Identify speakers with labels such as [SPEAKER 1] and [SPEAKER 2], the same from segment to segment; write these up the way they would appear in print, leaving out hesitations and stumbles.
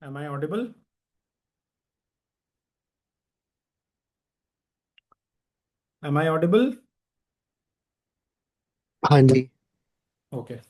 [SPEAKER 1] Am I audible? Am I audible?
[SPEAKER 2] हाँ जी।
[SPEAKER 1] Okay.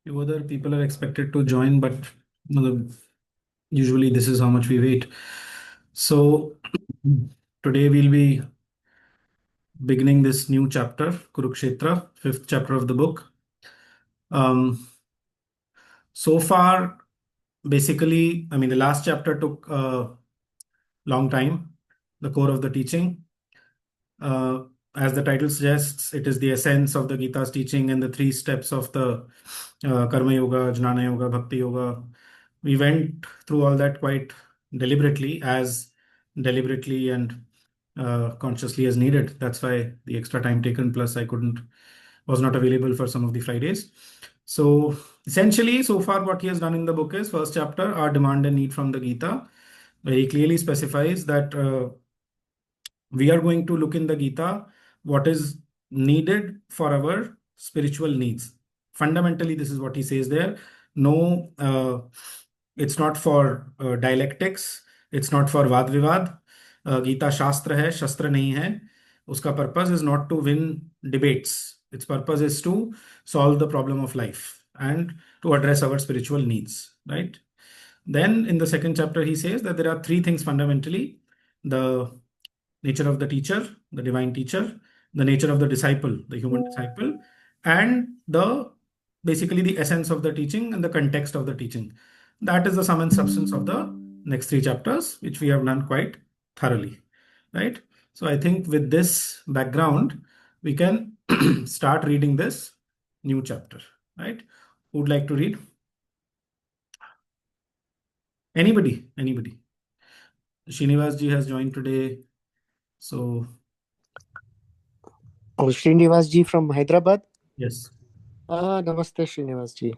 [SPEAKER 1] Few other people are expected to join, but usually this is how much we wait. So today we'll be beginning this new chapter, Kurukshetra, fifth chapter of the book. Um, so far, basically, I mean, the last chapter took a long time, the core of the teaching. Uh, as the title suggests, it is the essence of the Gita's teaching and the three steps of the Karma Yoga, Jnana Yoga, Bhakti Yoga. We went through all that quite deliberately, as deliberately and consciously as needed. That's why the extra time taken, plus I was not available for some of the Fridays. So essentially, so far, what he has done in the book is first chapter, our demand and need from the Gita, very clearly specifies that we are going to look in the Gita what is needed for our spiritual needs. Fundamentally, this is what he says there. No, it's not for dialectics, it's not for Vad Vivad. Gita Shastra hai, Shastra nahi hai. Uska purpose is not to win debates. Its purpose is to solve the problem of life and to address our spiritual needs, right? Then in the second chapter, he says that there are three things fundamentally. The nature of the teacher, the divine teacher, the nature of the disciple, the human disciple, and the basically the essence of the teaching and the context of the teaching. That is the sum and substance of the next three chapters, which we have done quite thoroughly, right? So I think with this background, we can start reading this new chapter, right? Who would like to read? Anybody? Anybody? Srinivas ji has joined today. So,
[SPEAKER 2] Srinivas ji from Hyderabad.
[SPEAKER 1] yes.
[SPEAKER 2] Namaste, Srinivas ji.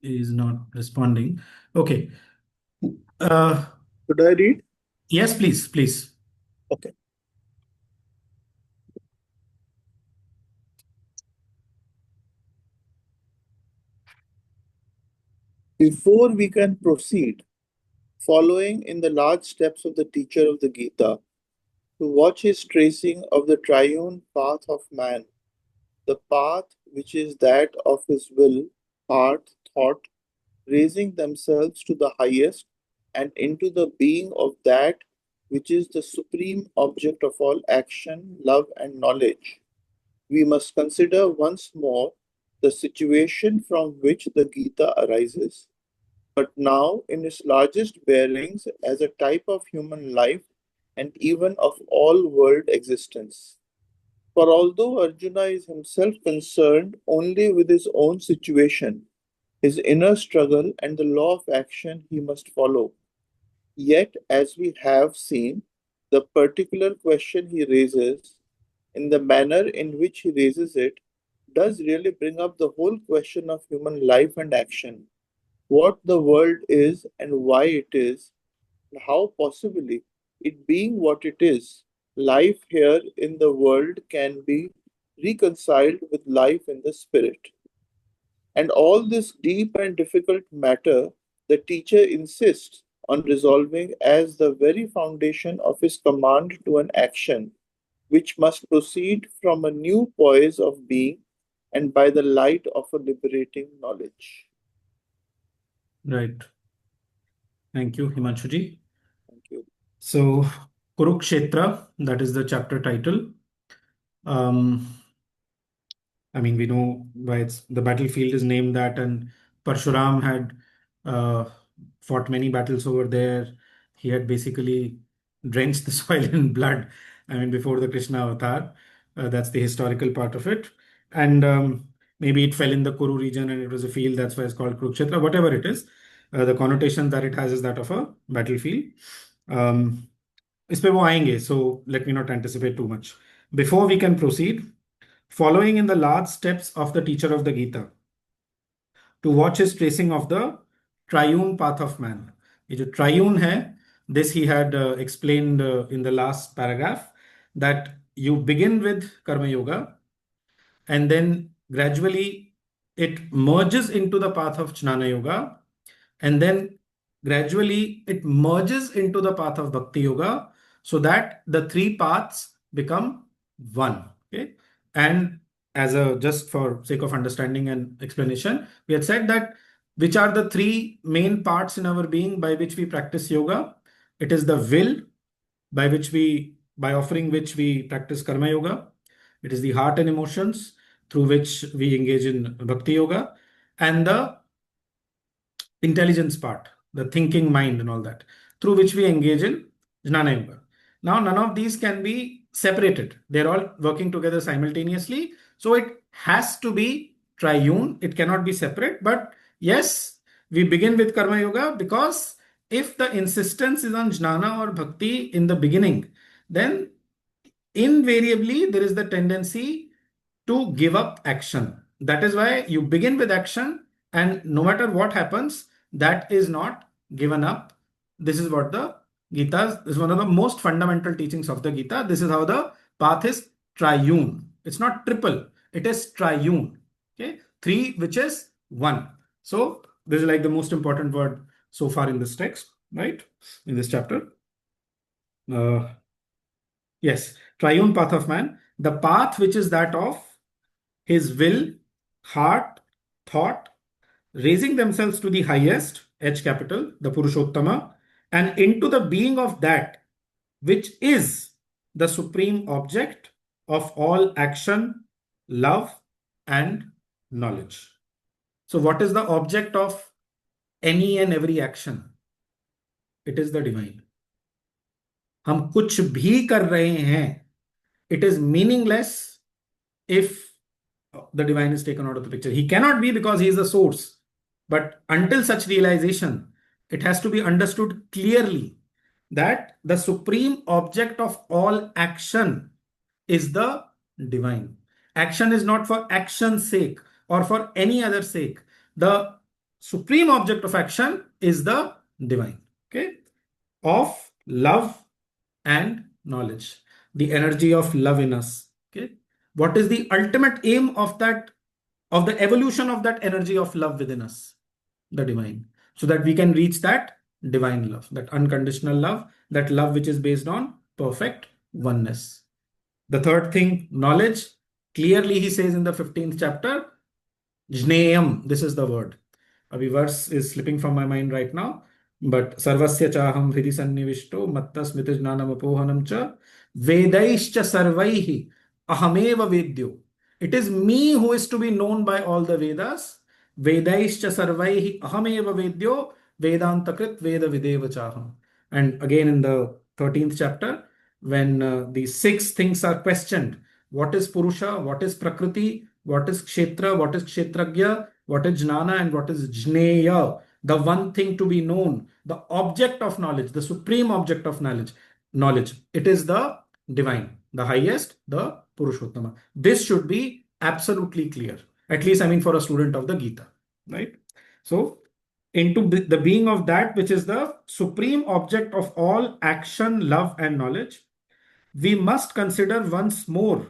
[SPEAKER 1] He is not responding. Okay.
[SPEAKER 3] Should I read?
[SPEAKER 1] Yes, please, please.
[SPEAKER 3] Okay. Before we can proceed, following in the large steps of the teacher of the Gita, to watch his tracing of the triune path of man, the path which is that of his will, heart, thought, raising themselves to the highest and into the being of that which is the supreme object of all action, love, and knowledge. We must consider once more the situation from which the Gita arises, but now in its largest bearings as a type of human life and even of all world existence. For although Arjuna is himself concerned only with his own situation, his inner struggle, and the law of action he must follow, yet, as we have seen, the particular question he raises, in the manner in which he raises it, does really bring up the whole question of human life and action, what the world is and why it is, and how possibly, it being what it is, life here in the world can be reconciled with life in the spirit. And all this deep and difficult matter the teacher insists on resolving as the very foundation of his command to an action, which must proceed from a new poise of being and by the light of a liberating knowledge.
[SPEAKER 1] Right. Thank you, Himanshuji.
[SPEAKER 3] Thank you.
[SPEAKER 1] So, Kurukshetra, that is the chapter title. I mean, we know why the battlefield is named that, and Parshuram had fought many battles over there. He had basically drenched the soil in blood. I mean, before the Krishna avatar. That's the historical part of it. And maybe it fell in the Kuru region and it was a field. That's why it's called Kurukshetra. Whatever it is, the connotation that it has is that of a battlefield. इस पे वो आएंगे, so let me not anticipate too much. Before we can proceed, following in the large steps of the teacher of the Gita, to watch his tracing of the triune path of man. ये जो triune है, this he had explained in the last paragraph, that you begin with Karma Yoga and then gradually it merges into the path of Jnana Yoga, and then gradually it merges into the path of Bhakti Yoga, so that the three paths become one. Okay. And as a just for sake of understanding and explanation, we had said that which are the three main parts in our being by which we practice yoga. It is the will, by offering which we practice karma yoga. It is the heart and emotions through which we engage in bhakti yoga, and the intelligence part, the thinking mind and all that, through which we engage in jnana yoga. Now, none of these can be separated. They're all working together simultaneously. So it has to be triune. It cannot be separate. But yes, we begin with karma yoga because if the insistence is on jnana or bhakti in the beginning, then invariably there is the tendency to give up action. That is why you begin with action, and no matter what happens, that is not given up. This is what the Gita is one of the most fundamental teachings of the Gita. This is how the path is triune. It's not triple, it is triune. Okay, three, which is one. So, this is like the most important word so far in this text, right? In this chapter. Yes, triune path of man, the path which is that of his will, heart, thought, raising themselves to the highest, H capital, the Purushottama, and into the being of that which is the supreme object of all action, love, and knowledge. So, what is the object of any and every action? It is the divine. हम कुछ भी कर रहे हैं, it is meaningless if the divine is taken out of the picture. He cannot be because he is the source. But until such realization, it has to be understood clearly that the supreme object of all action is the divine. Action is not for action's sake or for any other sake. The supreme object of action is the divine, okay, of love and knowledge, the energy of love in us. Okay, what is the ultimate aim of that, of the evolution of that energy of love within us? The divine, so that we can reach that divine love, that unconditional love, that love which is based on perfect oneness. The third thing, knowledge. Clearly, he says in the 15th chapter, Jneyam, this is the word. Abhi verse is slipping from my mind right now, but Sarvasya chaham hridhi sannivishto mattas mitijnanam apohanam cha vedaischa sarvaihi ahameva vedyo. It is me who is to be known by all the Vedas. Vedaischa sarvaihi ahameva vedyo vedantakrit veda videva chaham. And again in the 13th chapter, when the six things are questioned, what is Purusha, what is Prakriti, what is Kshetra, what is Kshetragya, what is Jnana, and what is Jneya, the one thing to be known, the object of knowledge, the supreme object of knowledge. It is the divine, the highest, the Purushottama. This should be absolutely clear, at least I mean for a student of the Gita, right? So, into the being of that which is the supreme object of all action, love, and knowledge, we must consider once more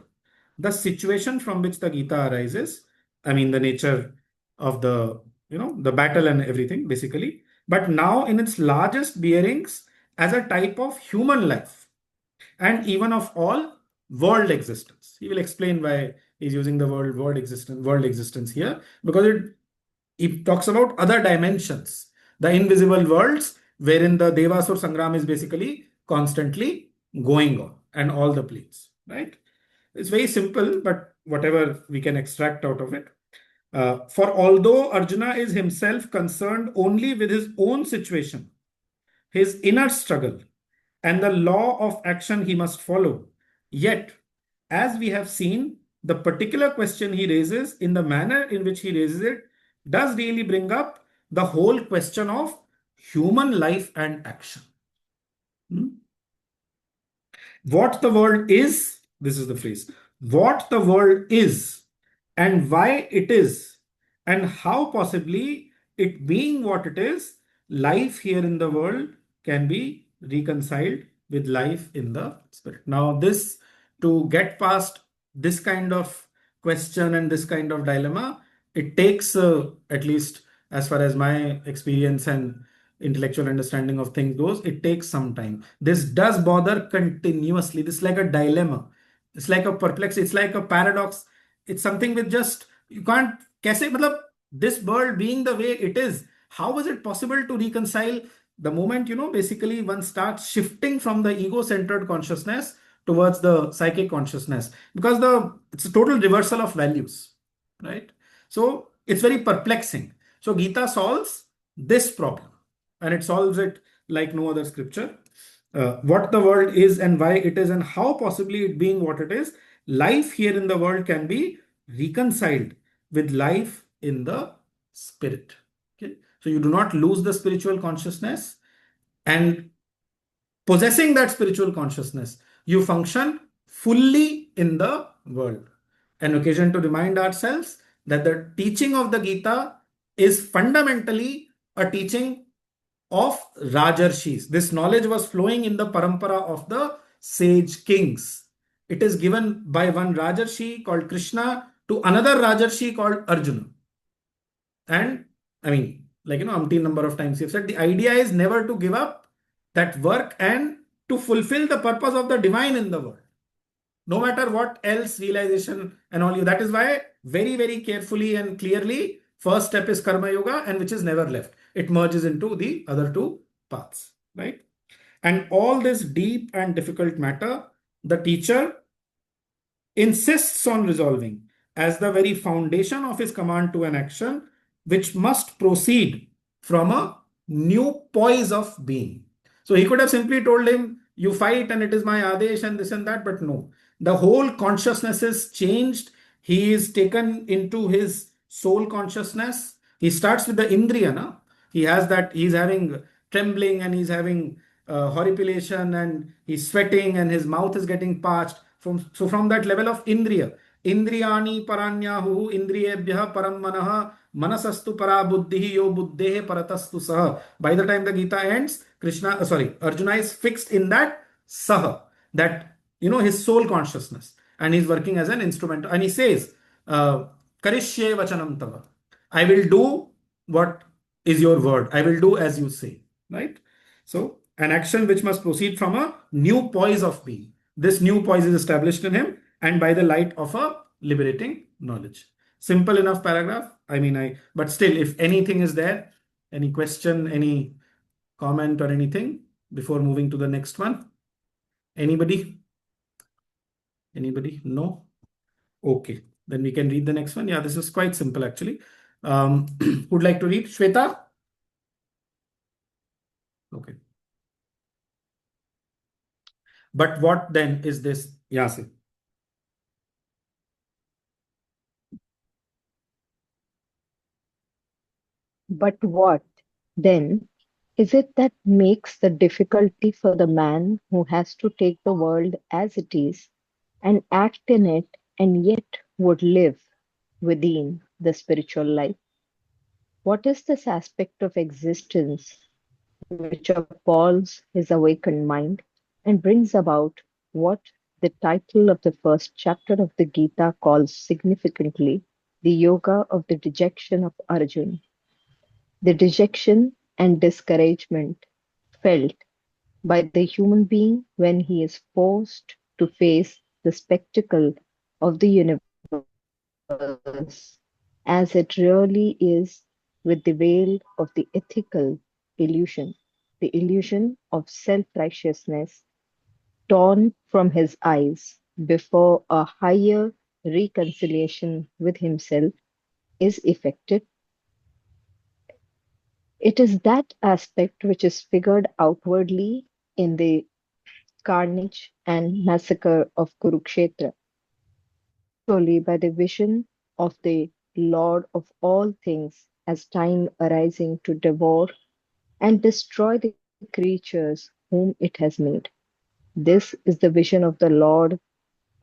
[SPEAKER 1] the situation from which the Gita arises. I mean, the nature of the, the battle and everything, basically. But now in its largest bearings as a type of human life and even of all world existence. He will explain why he's using the word world existence here, because it talks about other dimensions, the invisible worlds wherein the Devasur Sangram is basically constantly going on, and all the planes, right? It's very simple, but whatever we can extract out of it. For although Arjuna is himself concerned only with his own situation, his inner struggle, and the law of action he must follow, yet, as we have seen, the particular question he raises in the manner in which he raises it does really bring up the whole question of human life and action. What the world is, this is the phrase, what the world is and why it is and how possibly it being what it is, life here in the world can be reconciled with life in the spirit. Now this, to get past this kind of question and this kind of dilemma, it takes at least as far as my experience and intellectual understanding of things goes, it takes some time. This does bother continuously. This is like a dilemma. It's like a perplexity. It's like a paradox. It's something with just, you can't, kaise, matlab, this world being the way it is, how is it possible to reconcile the moment, basically one starts shifting from the ego-centered consciousness towards the psychic consciousness, because it's a total reversal of values, right? So it's very perplexing. So Gita solves this problem, and it solves it like no other scripture. What the world is and why it is and how possibly it being what it is, life here in the world can be reconciled with life in the spirit. Okay, so you do not lose the spiritual consciousness, and possessing that spiritual consciousness, you function fully in the world. An occasion to remind ourselves that the teaching of the Gita is fundamentally a teaching of Rajarshis. This knowledge was flowing in the parampara of the sage kings. It is given by one Rajarshi called Krishna to another Rajarshi called Arjuna. And I mean, like, umpteen number of times you've said, the idea is never to give up that work and to fulfill the purpose of the divine in the world, no matter what else realization and all you. That is why very, very carefully and clearly, first step is Karma Yoga, and which is never left. It merges into the other two paths. right? And all this deep and difficult matter, the teacher insists on resolving as the very foundation of his command to an action which must proceed from a new poise of being. So he could have simply told him, you fight and it is my adesh and this and that, but no. The whole consciousness is changed. He is taken into his soul consciousness. He starts with the indriya, na? He has that, he's having trembling and he's having horripilation and he's sweating and his mouth is getting parched. From that level of indriya, indriyani paranyahu indriyebhyah param manah manasastu para buddhihi yo buddhehe paratastu saha. By the time the Gita ends, Arjuna is fixed in that saha, that, his soul consciousness, and he's working as an instrument. And he says, karishye vachanam tava. I will do what is your word. I will do as you say, right? So an action which must proceed from a new poise of being. This new poise is established in him and by the light of a liberating knowledge. Simple enough paragraph. But still, if anything is there, any question, any comment or anything before moving to the next one? Anybody? Anybody? No? Okay. Then we can read the next one. Yeah, this is quite simple actually. Who'd like to read? Shweta? Okay. But what then is this? Yasir.
[SPEAKER 4] But what, then, is it that makes the difficulty for the man who has to take the world as it is and act in it and yet would live within the spiritual life? What is this aspect of existence which appalls his awakened mind and brings about what the title of the first chapter of the Gita calls significantly the yoga of the dejection of Arjuna? The dejection and discouragement felt by the human being when he is forced to face the spectacle of the universe as it really is, with the veil of the ethical illusion, the illusion of self-righteousness torn from his eyes before a higher reconciliation with himself is effected. It is that aspect which is figured outwardly in the carnage and massacre of Kurukshetra, solely by the vision of the Lord of all things as time arising to devour and destroy the creatures whom it has made. This is the vision of the Lord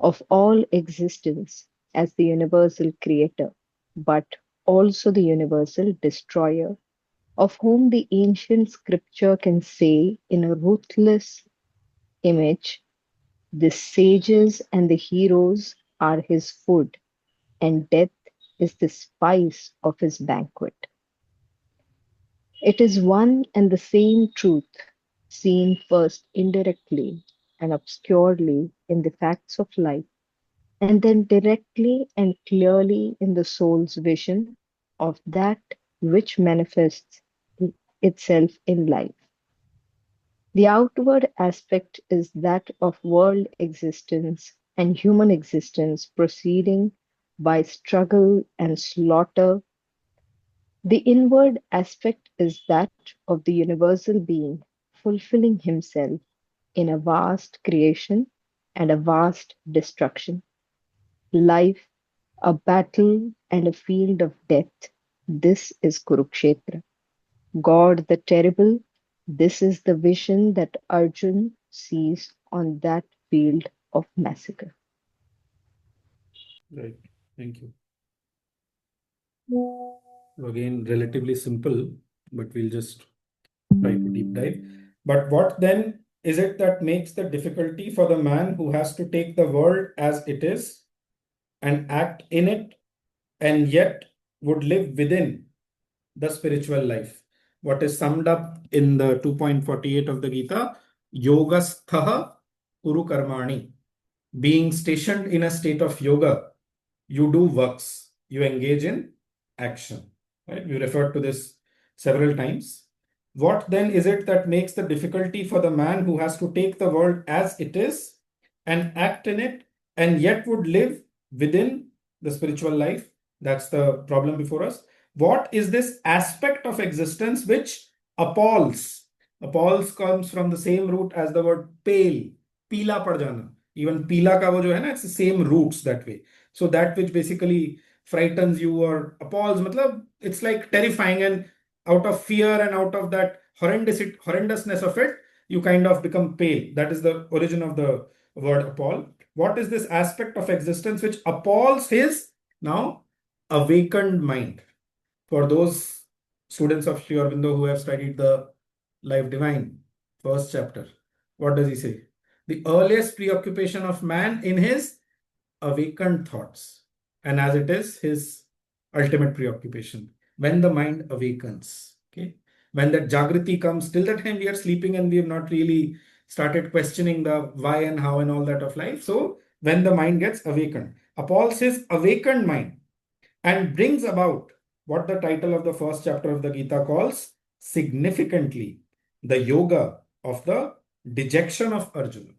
[SPEAKER 4] of all existence as the universal creator, but also the universal destroyer, of whom the ancient scripture can say in a ruthless image, the sages and the heroes are his food, and death is the spice of his banquet. It is one and the same truth, seen first indirectly and obscurely in the facts of life, and then directly and clearly in the soul's vision of that which manifests itself in life. The outward aspect is that of world existence and human existence proceeding by struggle and slaughter. The inward aspect is that of the universal being fulfilling himself in a vast creation and a vast destruction. Life, a battle and a field of death. This is Kurukshetra. God the terrible, this is the vision that Arjun sees on that field of massacre.
[SPEAKER 1] Right. Thank you. Again, relatively simple, but we'll just try to deep dive. But what then is it that makes the difficulty for the man who has to take the world as it is and act in it and yet would live within the spiritual life? What is summed up in the 2.48 of the Gita? Yogasthaha Kuru Karmani. Being stationed in a state of yoga, you do works, you engage in action. Right? We referred to this several times. What then is it that makes the difficulty for the man who has to take the world as it is and act in it and yet would live within the spiritual life? That's the problem before us. What is this aspect of existence which appalls? Appalls comes from the same root as the word pale, pila pad jana. Even pila ka wo jo hai na, it's the same roots that way. So that which basically frightens you or appalls, matlab, it's like terrifying, and out of fear and out of that horrendousness of it, you kind of become pale. That is the origin of the word appall. What is this aspect of existence which appalls his now awakened mind? For those students of Sri Aurobindo who have studied the Life Divine, first chapter, what does he say? The earliest preoccupation of man in his awakened thoughts, and as it is his ultimate preoccupation, when the mind awakens. Okay, when that Jagriti comes, till that time we are sleeping and we have not really started questioning the why and how and all that of life. So when the mind gets awakened, appalls his awakened mind and brings about what the title of the first chapter of the Gita calls significantly the yoga of the dejection of Arjuna.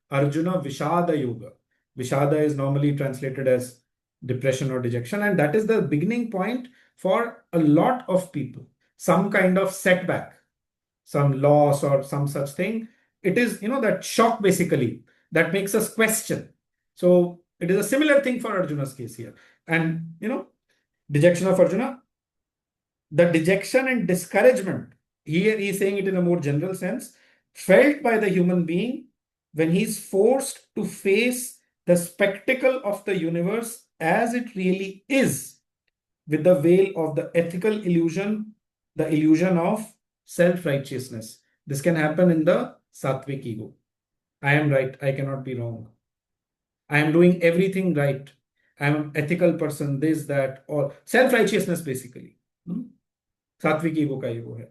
[SPEAKER 1] Arjuna Vishada Yoga. Vishada is normally translated as depression or dejection, and that is the beginning point for a lot of people. Some kind of setback, some loss or some such thing. It is, that shock basically that makes us question. So it is a similar thing for Arjuna's case here. And, dejection of Arjuna, the dejection and discouragement, here he is saying it in a more general sense, felt by the human being when he is forced to face the spectacle of the universe as it really is, with the veil of the ethical illusion, the illusion of self-righteousness. This can happen in the sattvic ego. I am right, I cannot be wrong. I am doing everything right. I am an ethical person, this, that, or self-righteousness basically. Sattvic ego ka ego hai.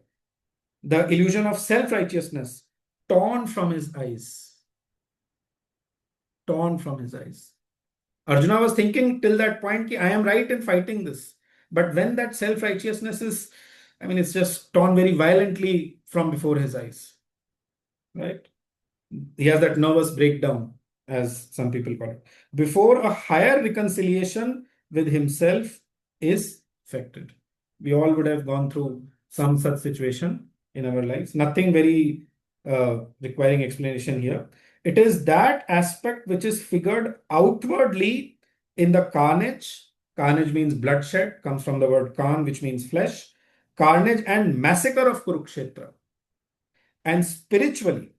[SPEAKER 1] The illusion of self-righteousness torn from his eyes. Torn from his eyes. Arjuna was thinking till that point ki I am right in fighting this. But when that self-righteousness is, it's just torn very violently from before his eyes. Right? He has that nervous breakdown, as some people call it, before a higher reconciliation with himself is effected. We all would have gone through some such situation in our lives. Nothing very requiring explanation here. It is that aspect which is figured outwardly in the carnage. Carnage means bloodshed, comes from the word Khan, which means flesh. Carnage and massacre of Kurukshetra. And spiritually,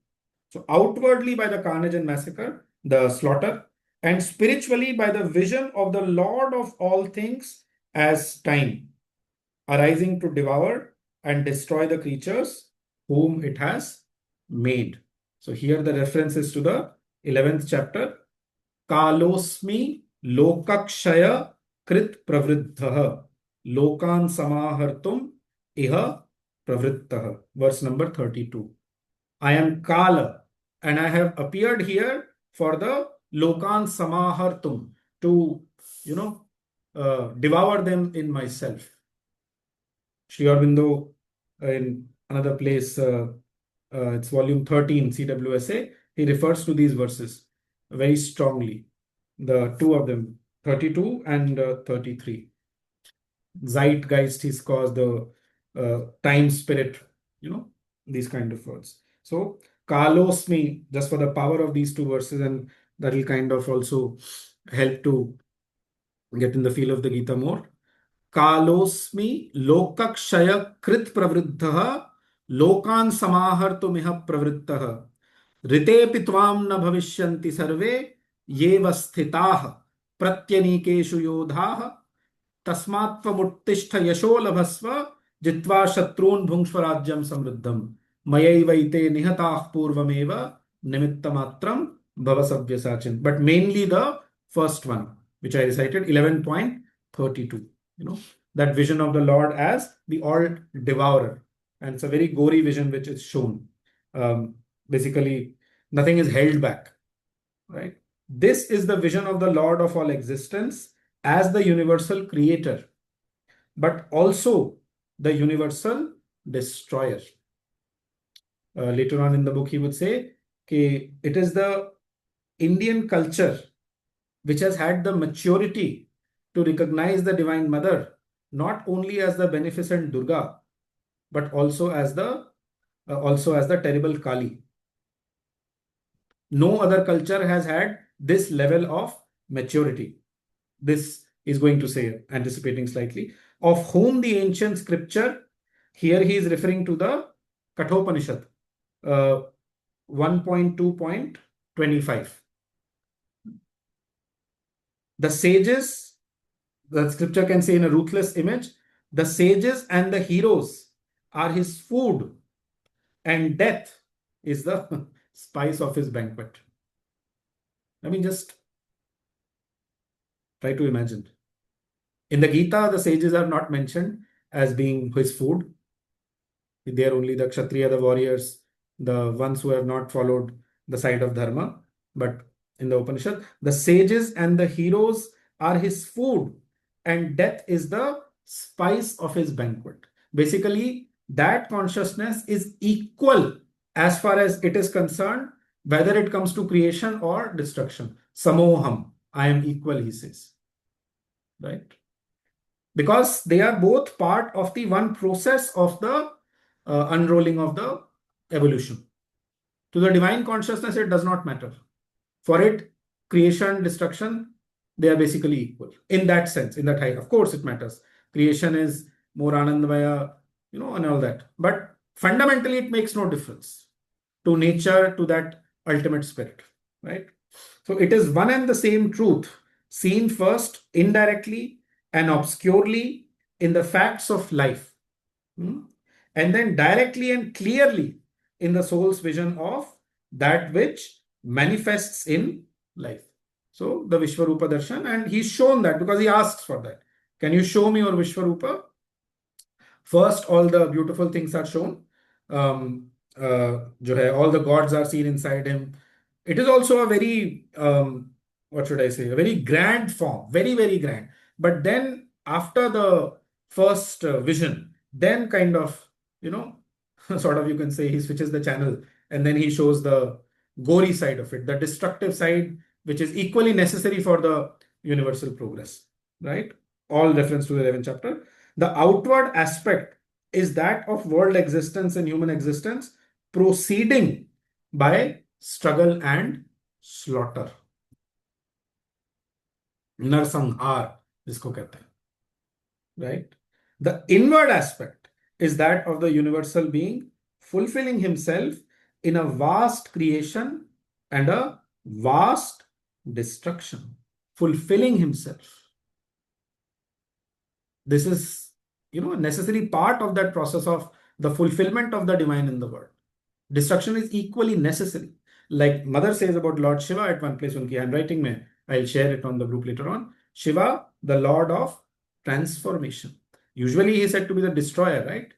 [SPEAKER 1] so outwardly by the carnage and massacre, the slaughter, and spiritually by the vision of the Lord of all things as time, arising to devour and destroy the creatures whom it has made. So here the reference is to the 11th chapter. Kalosmi lokakshaya krit pravriddhaha lokan samahartum iha pravrittaha. Verse number 32. I am Kala, and I have appeared here for the Lokan Samahartum, to, devour them in myself. Sri Aurobindo, in another place, it's volume 13, CWSA, he refers to these verses very strongly. The two of them, 32 and 33. Zeitgeist, he's caused the time spirit, these kind of words. So, Kalosmi, just for the power of these two verses, and that will kind of also help to get in the feel of the Gita more. Kalosmi lokakshaya krit pravriddhaha lokan samahartumiha pravrittaha ritepi tvam na bhavishyanti sarve yeva sthitaha pratyanikeshu yodhaha tasmatvamuttishta yasho labhasva jitva shatrun bhungshvarajyam samriddham mayaivaite nihatah purvameva nimittamatram bhavasavya. But mainly the first one, which I recited, 11.32. That vision of the Lord as the all devourer. And it's a very gory vision which is shown. Basically, nothing is held back. Right? This is the vision of the Lord of all existence as the universal creator, but also the universal destroyer. Later on in the book, he would say that it is the Indian culture which has had the maturity to recognize the Divine Mother not only as the beneficent Durga, but also as the terrible Kali. No other culture has had this level of maturity. This is going to say, anticipating slightly, of whom the ancient scripture, here he is referring to the Kathopanishad, 1.2.25. The sages, the scripture can say in a ruthless image, the sages and the heroes are his food, and death is the spice of his banquet. I mean, just try to imagine. In the Gita, the sages are not mentioned as being his food. They are only the Kshatriya, the warriors, the ones who have not followed the side of Dharma. But in the Upanishad, the sages and the heroes are his food, and death is the spice of his banquet. Basically, that consciousness is equal as far as it is concerned, whether it comes to creation or destruction. Samoham, I am equal, he says. Right? Because they are both part of the one process of the unrolling of the evolution. To the divine consciousness, it does not matter. For it, creation, destruction, they are basically equal in that sense, in that height. Of course, it matters. Creation is more Anandamaya, and all that. But fundamentally, it makes no difference to nature, to that ultimate spirit, right? So it is one and the same truth, seen first indirectly and obscurely in the facts of life, and then directly and clearly in the soul's vision of that which manifests in life. So the Vishwarupa Darshan, and he's shown that because he asks for that. Can you show me your Vishwarupa? First, all the beautiful things are shown. All the gods are seen inside him. It is also a very, what should I say, a very grand form, very, very grand. But then after the first vision, then kind of, sort of you can say he switches the channel, and then he shows the gory side of it, the destructive side, which is equally necessary for the universal progress, right? All reference to the 11th chapter. The outward aspect is that of world existence and human existence proceeding by struggle and slaughter. Narsanghar, jisko kehte hain, right? The inward aspect is that of the universal being fulfilling himself in a vast creation and a vast destruction. Fulfilling himself. This is, a necessary part of that process of the fulfillment of the divine in the world. Destruction is equally necessary. Like Mother says about Lord Shiva at one place, unki handwriting mein, I'll share it on the group later on. Shiva, the Lord of transformation. Usually he is said to be the destroyer, right?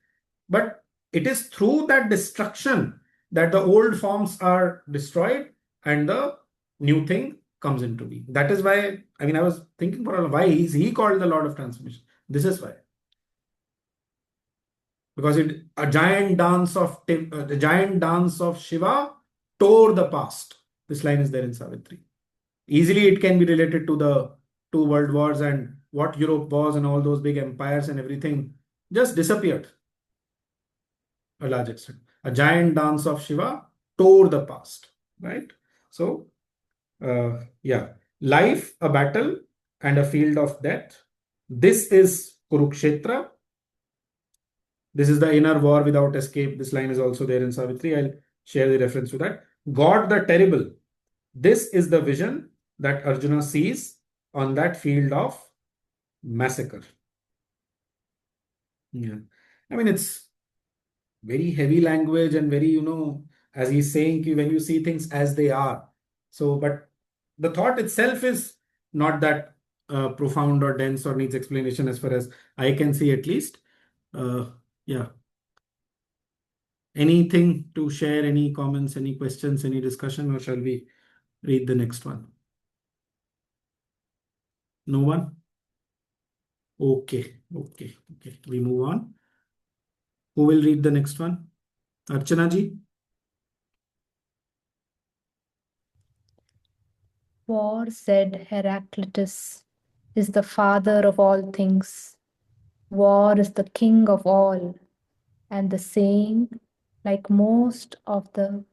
[SPEAKER 1] But it is through that destruction that the old forms are destroyed and the new thing comes into being. That is why, I was thinking for a while, why is he called the Lord of transformation? This is why. Because a giant dance of Shiva tore the past. This line is there in Savitri. Easily it can be related to the two world wars and what Europe was, and all those big empires and everything just disappeared. A large extent. A giant dance of Shiva tore the past, right? So, life, a battle and a field of death. This is Kurukshetra. This is the inner war without escape. This line is also there in Savitri. I'll share the reference to that. God the terrible. This is the vision that Arjuna sees on that field of massacre. Yeah. It's very heavy language and very, as he's saying, when you see things as they are. So, but the thought itself is not that profound or dense or needs explanation as far as I can see, at least. Yeah. Anything to share, any comments, any questions, any discussion, or shall we read the next one? No one? Okay. We move on. Who will read the next one? Archana ji?
[SPEAKER 5] War, said Heraclitus, is the father of all things. War is the king of all. And the saying, like most of the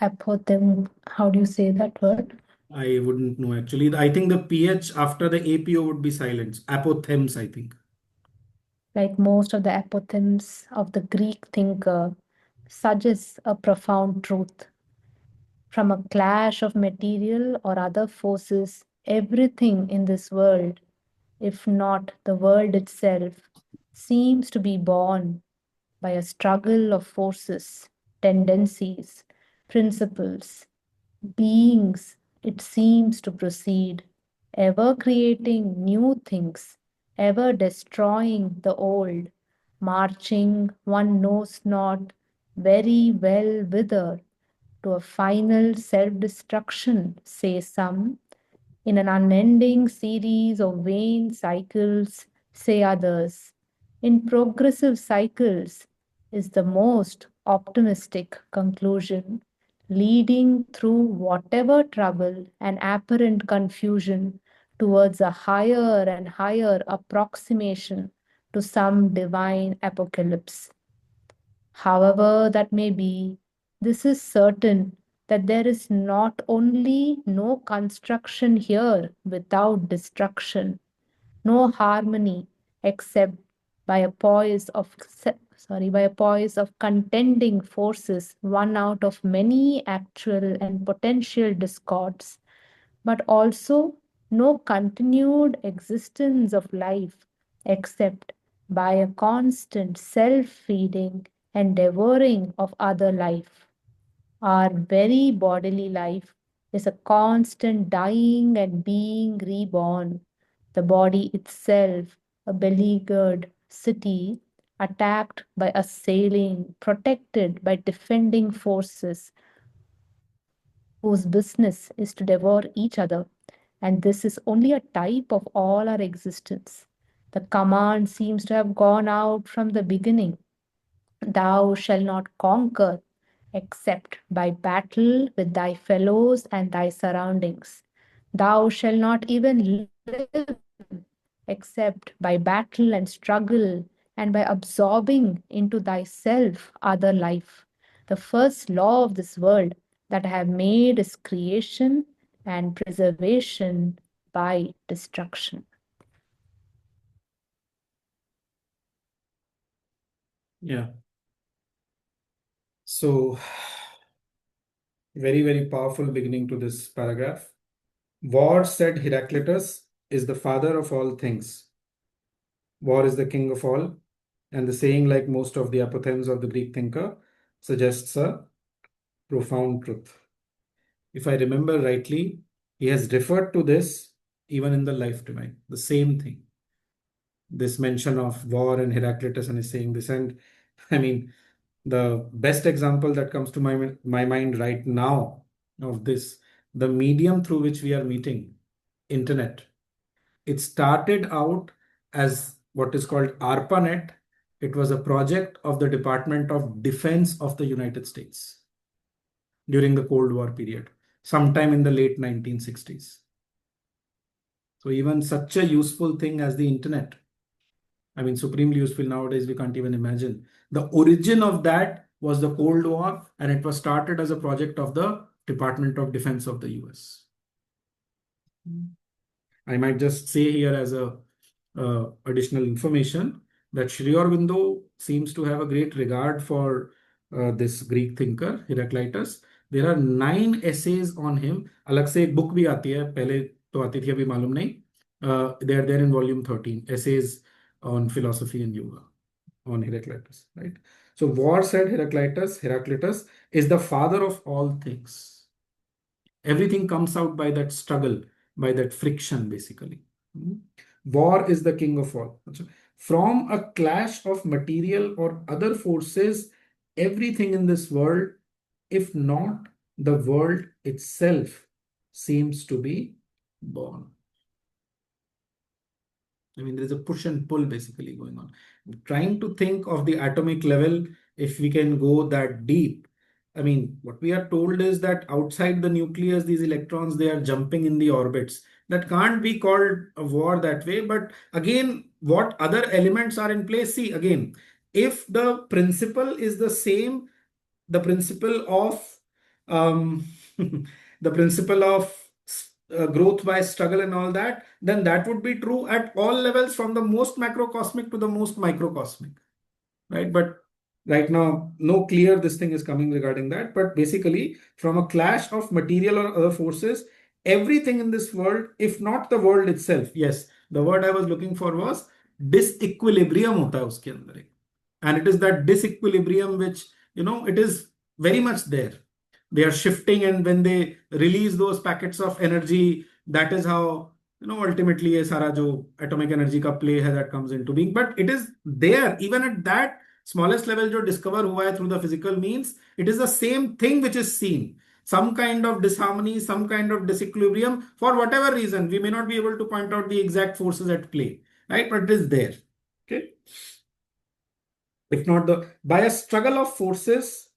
[SPEAKER 5] apothegm, how do you say that word?
[SPEAKER 1] I wouldn't know actually. I think the PH after the APO would be silent. Apothegms, I think.
[SPEAKER 5] Like most of the apothegms of the Greek thinker, suggests a profound truth. From a clash of material or other forces, everything in this world, if not the world itself, seems to be born by a struggle of forces, tendencies, principles, beings. It seems to proceed, ever creating new things, ever destroying the old, marching one knows not very well whither, to a final self destruction, say some, in an unending series of vain cycles, say others. In progressive cycles is the most optimistic conclusion, leading through whatever trouble and apparent confusion towards a higher and higher approximation to some divine apocalypse. However that may be, this is certain that there is not only no construction here without destruction, no harmony except by a poise of by a poise of contending forces, one out of many actual and potential discords, but also no continued existence of life except by a constant self-feeding and devouring of other life. Our very bodily life is a constant dying and being reborn. The body itself, a beleaguered city, attacked by assailing, protected by defending forces whose business is to devour each other. And this is only a type of all our existence. The command seems to have gone out from the beginning. Thou shalt not conquer except by battle with thy fellows and thy surroundings. Thou shalt not even live except by battle and struggle and by absorbing into thyself other life. The first law of this world that I have made is creation and preservation by destruction.
[SPEAKER 1] Yeah. So, very, very powerful beginning to this paragraph. War, said Heraclitus, is the father of all things. War is the king of all. And the saying, like most of the apothegms of the Greek thinker, suggests a profound truth. If I remember rightly, he has referred to this even in the life divine, the same thing. This mention of war and Heraclitus, and he's saying this. And I mean, the best example that comes to my mind right now of this, the medium through which we are meeting, internet. It started out as what is called ARPANET. It was a project of the Department of Defense of the United States during the Cold War period, sometime in the late 1960s. So even such a useful thing as the internet, I mean, supremely useful nowadays, we can't even imagine. The origin of that was the Cold War, and it was started as a project of the Department of Defense of the US. I might just say here as a additional information that Sri Aurobindo seems to have a great regard for this Greek thinker Heraclitus. There are 9 essays on him. अलग से एक book भी आती है, पहले तो आती थी, अभी मालूम नहीं. They are there in volume 13, essays on philosophy and yoga on Heraclitus, right? So War, said Heraclitus is the father of all things. Everything comes out by that struggle, by that friction, basically. War is the king of all. From a clash of material or other forces, everything in this world, if not the world itself, seems to be born. I mean, there is a push and pull basically going on. Trying to think of the atomic level, if we can go that deep. I mean, what we are told is that outside the nucleus, these electrons, they are jumping in the orbits. That can't be called a war that way. But again, what other elements are in place? See, again, if the principle is the same, the principle of the principle of growth by struggle and all that, then that would be true at all levels, from the most macrocosmic to the most microcosmic, right? But right now, no clear this thing is coming regarding that. But basically, from a clash of material or other forces, everything in this world, if not the world itself, yes, the word I was looking for was disequilibrium hota hai uske andar. And it is that disequilibrium which, it is very much there. They are shifting, and when they release those packets of energy, that is how, ultimately ye sara jo atomic energy ka play hai, that comes into being. But it is there, even at that smallest level jo discover hua hai through the physical means, it is the same thing which is seen. Some kind of disharmony, some kind of disequilibrium, for whatever reason. We may not be able to point out the exact forces at play, right? But it is there. Okay. If not by a struggle of forces,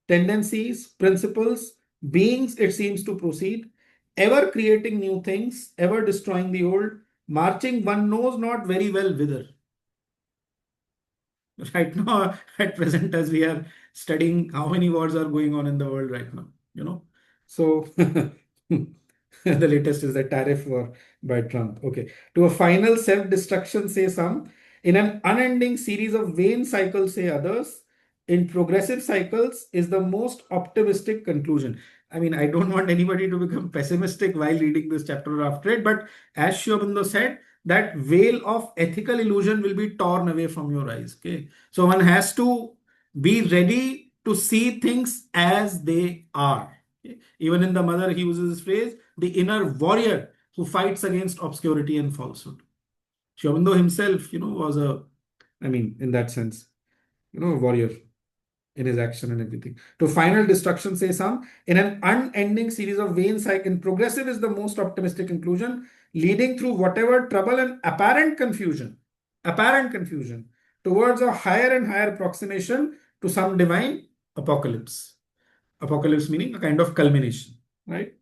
[SPEAKER 1] tendencies, principles, beings, it seems to proceed, ever creating new things, ever destroying the old, marching one knows not very well whither. Right now, at present, as we are studying how many wars are going on in the world right now, So the latest is the tariff war by Trump. Okay. To a final self-destruction, say some. In an unending series of vain cycles, say others. In progressive cycles is the most optimistic conclusion. I mean, I don't want anybody to become pessimistic while reading this chapter after it, but as Sri Aurobindo said, that veil of ethical illusion will be torn away from your eyes. Okay. So one has to be ready to see things as they are. Okay? Even in the Mother, he uses this phrase, the inner warrior who fights against obscurity and falsehood. Sri Aurobindo himself, was in that sense, a warrior in his action and everything. To final destruction, say some, in an unending series of vain cycles, and progressive is the most optimistic conclusion, leading through whatever trouble and apparent confusion, towards a higher and higher approximation to some divine apocalypse. Apocalypse meaning a kind of culmination, right?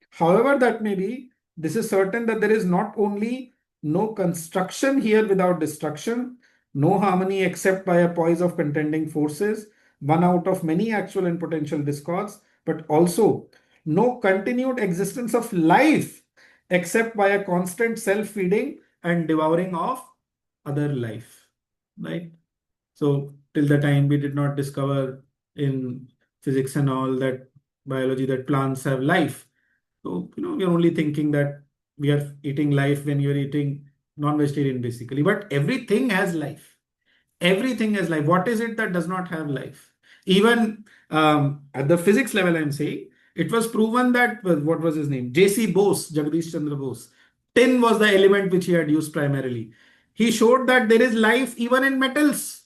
[SPEAKER 1] However that may be, this is certain that there is not only no construction here without destruction, no harmony except by a poise of contending forces, one out of many actual and potential discords, but also no continued existence of life except by a constant self-feeding and devouring of other life, right? So till the time we did not discover in physics and all that biology that plants have life. So, we're only thinking that we are eating life when you're eating non-vegetarian basically, but everything has life. Everything has life. What is it that does not have life? Even at the physics level, I'm saying, it was proven that, what was his name? J.C. Bose, Jagdish Chandra Bose. Tin was the element which he had used primarily. He showed that there is life even in metals.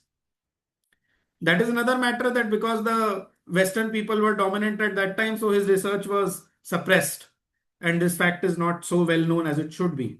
[SPEAKER 1] That is another matter, that because the Western people were dominant at that time, so his research was suppressed. And this fact is not so well known as it should be,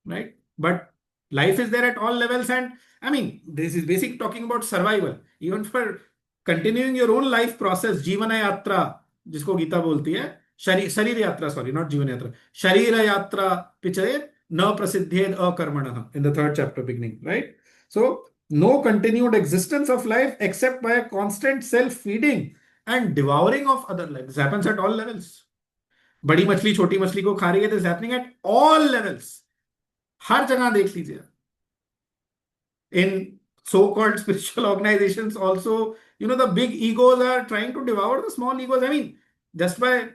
[SPEAKER 1] right? But life is there at all levels. And this is basically talking about survival. Even for continuing your own life process, Jivana Yatra, jisko Gita bolti hai, Sharir Yatra, sorry, not Jivana Yatra, Sharira Yatra Pichaye na prasiddhed akarmanah, in the 3rd chapter beginning, right? So, no continued existence of life except by a constant self-feeding and devouring of other life. This happens at all levels. बड़ी मछली छोटी मछली को खा रही है, this is happening at all levels. हर जगह देख लीजिए. In so-called spiritual organizations also, the big egos are trying to devour the small egos. Just by,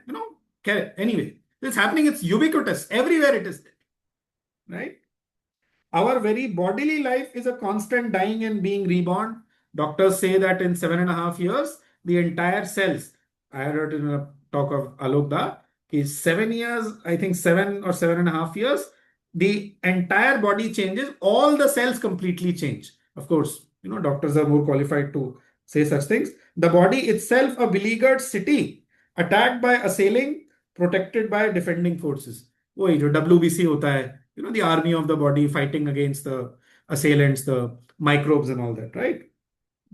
[SPEAKER 1] anyway, it's happening. It's ubiquitous. Everywhere it is there, right? Our very bodily life is a constant dying and being reborn. Doctors say that in 7.5 years, the entire cells, I heard in a talk of Alok Da, is 7 years, I think 7 or 7.5 years, the entire body changes, all the cells completely change. Of course, doctors are more qualified to say such things. The body itself a beleaguered city, attacked by assailing, protected by defending forces. वही जो WBC होता है, the army of the body fighting against the assailants, the microbes and all that, right?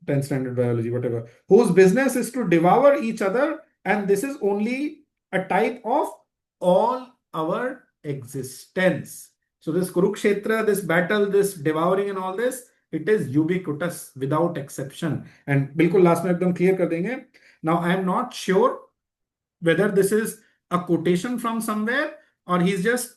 [SPEAKER 1] 10th standard biology, whatever, whose business is to devour each other, and this is only a type of all our existence. So this Kurukshetra, this battle, this devouring and all this, it is ubiquitous without exception. And बिल्कुल last में एकदम clear कर देंगे. Now I am not sure whether this is a quotation from somewhere or he's just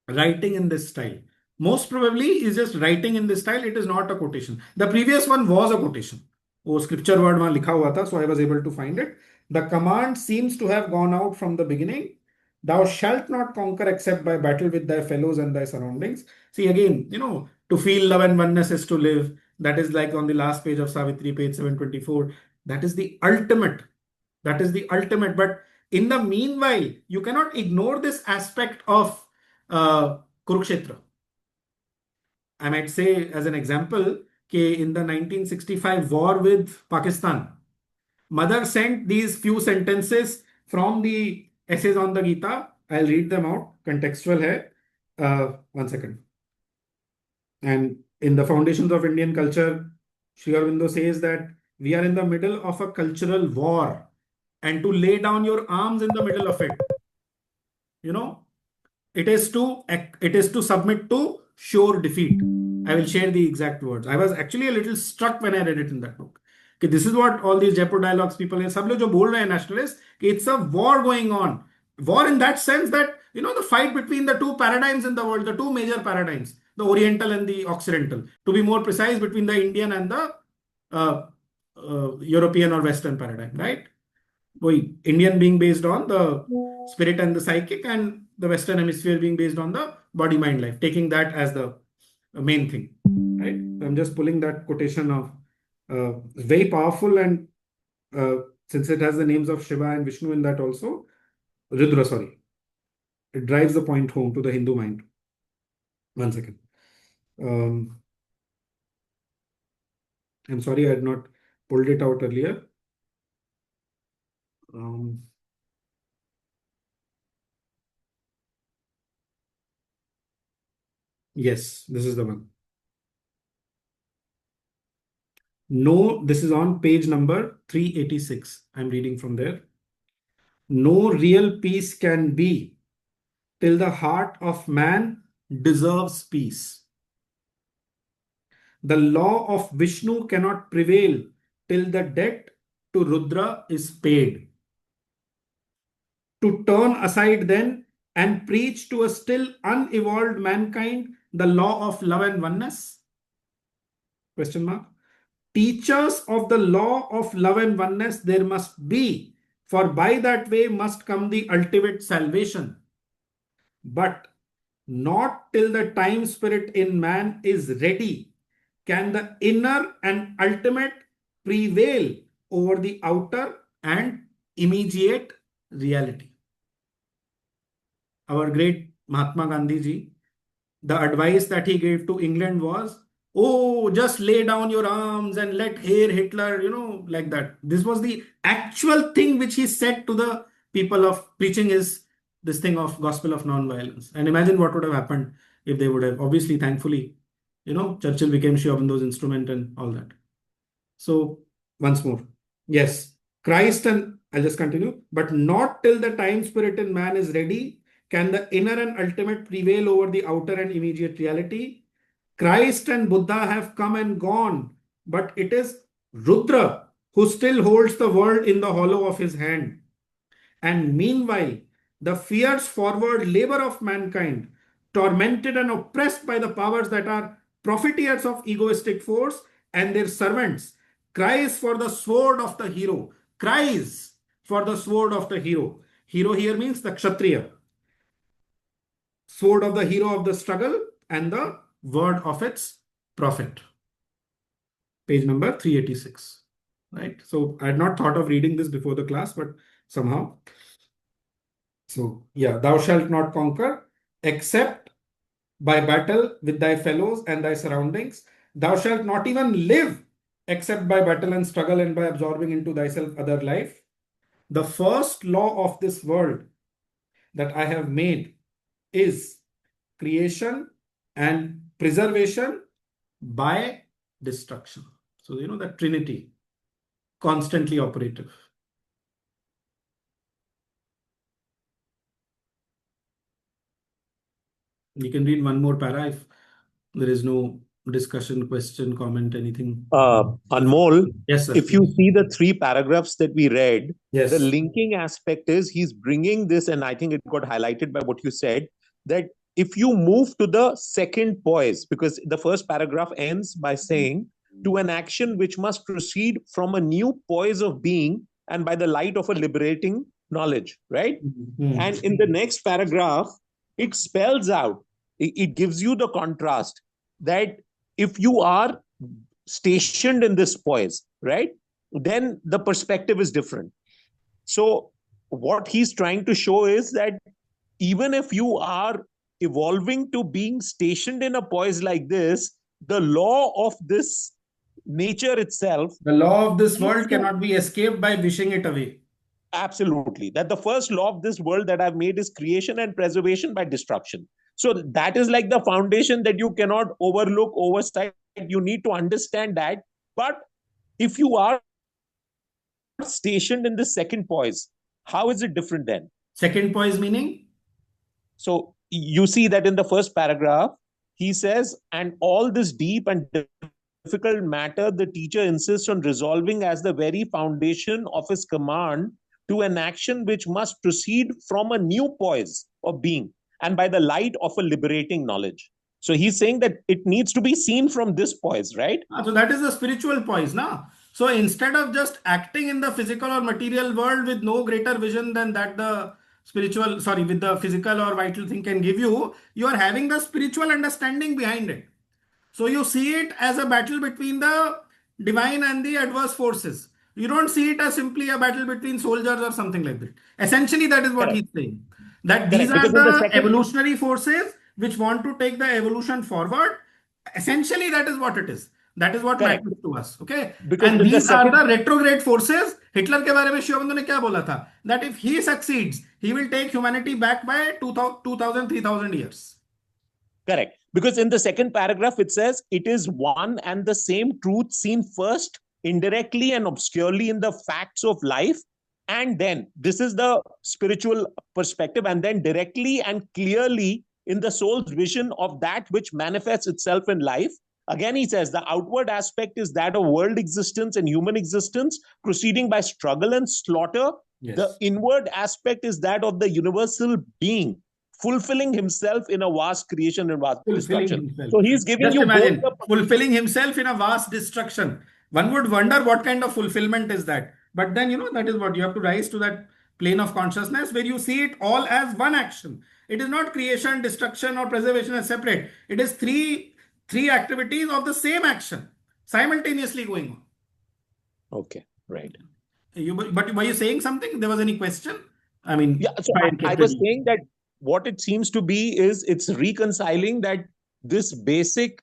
[SPEAKER 1] writing in this style. Most probably he's just writing in this style. It is not a quotation. The previous one was a quotation. वो scripture word वहां लिखा हुआ था, so I was able to find it. The command seems to have gone out from the beginning. Thou shalt not conquer except by battle with thy fellows and thy surroundings. See again, to feel love and oneness is to live. That is like on the last page of Savitri, page 724. That is the ultimate. That is the ultimate. But in the meanwhile, you cannot ignore this aspect of Kurukshetra. I might say as an example, in the 1965 war with Pakistan, Mother sent these few sentences from the essays on the Gita. I'll read them out. Contextual hai. One second. And in the Foundations of Indian Culture, Sri Aurobindo says that we are in the middle of a cultural war, and to lay down your arms in the middle of it, it is to submit to sure defeat. I will share the exact words. I was actually a little struck when I read it in that book. Okay, this is what all these Jaipur dialogues people हैं, सब लोग जो बोल रहे हैं nationalists, it's a war going on. War in that sense that, the fight between the two paradigms in the world, the two major paradigms, the Oriental and the Occidental. To be more precise, between the Indian and the European or Western paradigm, right? Indian being based on the spirit and the psychic, and the Western hemisphere being based on the body, mind, life, taking that as the main thing, right? I'm just pulling that quotation of very powerful, and since it has the names of Shiva and Vishnu in that also, Rudra, sorry, it drives the point home to the Hindu mind. One second. I'm sorry I had not pulled it out earlier. Yes, this is the one. No, this is on page number 386. I'm reading from there. No real peace can be till the heart of man deserves peace. The law of Vishnu cannot prevail till the debt to Rudra is paid. To turn aside then and preach to a still unevolved mankind the law of love and oneness? Question mark. Teachers of the law of love and oneness there must be, for by that way must come the ultimate salvation. But not till the time spirit in man is ready can the inner and ultimate prevail over the outer and immediate reality. Our great Mahatma Gandhi ji, the advice that he gave to England was, oh, just lay down your arms and let Heer Hitler, like that. This was the actual thing which he said to the people of preaching this thing of gospel of non-violence. And imagine what would have happened if they would have, obviously, thankfully, Churchill became Sri Aurobindo's instrument and all that. So once more, yes, Christ, and I'll just continue, but not till the time spirit in man is ready can the inner and ultimate prevail over the outer and immediate reality. Christ and Buddha have come and gone, but it is Rudra who still holds the world in the hollow of his hand. And meanwhile, the fierce forward labor of mankind, tormented and oppressed by the powers that are profiteers of egoistic force and their servants, cries for the sword of the hero. Cries for the sword of the hero. Hero here means the Kshatriya. Sword of the hero of the struggle and the word of its prophet. Page number 386. Right? So I had not thought of reading this before the class, but somehow. So yeah, thou shalt not conquer except by battle with thy fellows and thy surroundings. Thou shalt not even live except by battle and struggle and by absorbing into thyself other life. The first law of this world that I have made is creation and preservation by destruction. So, that trinity, constantly operative. You can read one more para if there is no discussion, question, comment, anything.
[SPEAKER 6] Anmol,
[SPEAKER 1] Yes, sir.
[SPEAKER 6] if you see the 3 paragraphs that we read,
[SPEAKER 1] Yes.
[SPEAKER 6] the linking aspect is he's bringing this, and I think it got highlighted by what you said, that if you move to the second poise, because the first paragraph ends by saying, to an action which must proceed from a new poise of being and by the light of a liberating knowledge, right?
[SPEAKER 1] Mhm.
[SPEAKER 6] And in the next paragraph, it spells out, it gives you the contrast that if you are stationed in this poise, right, then the perspective is different. So what he's trying to show is that even if you are evolving to being stationed in a poise like this, the law of this nature itself,
[SPEAKER 1] The law of this world cannot be escaped by wishing it away.
[SPEAKER 6] absolutely, that the first law of this world that I've made is creation and preservation by destruction. So that is like the foundation that you cannot overlook, oversight. You need to understand that. But if you are stationed in the second poise, how is it different then?
[SPEAKER 1] Second poise meaning?
[SPEAKER 6] So you see that in the first paragraph, he says, and all this deep and difficult matter the teacher insists on resolving as the very foundation of his command to an action which must proceed from a new poise of being and by the light of a liberating knowledge. So he's saying that it needs to be seen from this poise, right?
[SPEAKER 1] So that is the spiritual poise, na? So instead of just acting in the physical or material world with no greater vision than that with the physical or vital thing can give you, you are having the spiritual understanding behind it. So you see it as a battle between the divine and the adverse forces. You don't see it as simply a battle between soldiers or something like that. Essentially, that is what
[SPEAKER 6] Correct.
[SPEAKER 1] he's saying. That
[SPEAKER 6] Correct.
[SPEAKER 1] these are
[SPEAKER 6] Because in the
[SPEAKER 1] the
[SPEAKER 6] second-
[SPEAKER 1] evolutionary forces which want to take the evolution forward. Essentially, that is what it is. That is what
[SPEAKER 6] Correct.
[SPEAKER 1] matters to us. Okay.
[SPEAKER 6] Because
[SPEAKER 1] And
[SPEAKER 6] in the
[SPEAKER 1] these are
[SPEAKER 6] second-
[SPEAKER 1] the retrograde forces. Hitler के बारे में शिवबंधु ने क्या बोला था? That if he succeeds, he will take humanity back by 2000, 3000 years.
[SPEAKER 6] Correct. Because in the second paragraph, it says it is one and the same truth seen first, indirectly and obscurely in the facts of life. And then this is the spiritual perspective, and then directly and clearly in the soul's vision of that which manifests itself in life. Again, he says the outward aspect is that of world existence and human existence proceeding by struggle and slaughter.
[SPEAKER 1] Yes.
[SPEAKER 6] The inward aspect is that of the universal being fulfilling himself in a vast creation and vast destruction.
[SPEAKER 1] Himself.
[SPEAKER 6] So he's giving
[SPEAKER 1] Just
[SPEAKER 6] you
[SPEAKER 1] imagine
[SPEAKER 6] both the...
[SPEAKER 1] fulfilling himself in a vast destruction. One would wonder what kind of fulfillment is that. But then, that is what you have to rise to that plane of consciousness where you see it all as one action. It is not creation, destruction, or preservation as separate. It is three activities of the same action simultaneously going on.
[SPEAKER 6] Okay, right.
[SPEAKER 1] But were you saying something? There was any question? I mean,
[SPEAKER 6] Yeah, so I was saying that what it seems to be is it's reconciling that this basic,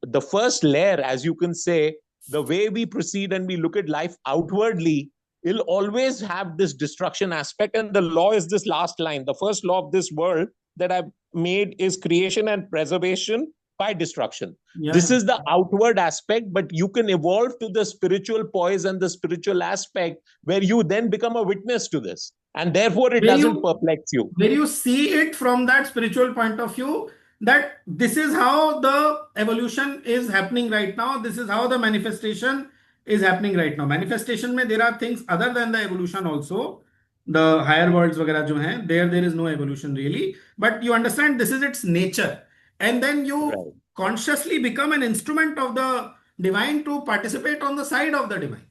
[SPEAKER 6] the first layer, as you can say, the way we proceed and we look at life outwardly, it'll always have this destruction aspect. And the law is this last line. The first law of this world that I've made is creation and preservation by destruction.
[SPEAKER 1] Yeah.
[SPEAKER 6] This is the outward aspect, but you can evolve to the spiritual poise and the spiritual aspect where you then become a witness to this. And therefore, it doesn't perplex you.
[SPEAKER 1] Where you see it from that spiritual point of view, that this is how the evolution is happening right now. This is how the manifestation is happening right now. Manifestation mein there are things other than the evolution also. The higher worlds वगैरह जो हैं, there is no evolution really. But you understand this is its nature. And then you consciously become an instrument of the divine to participate on the side of the divine.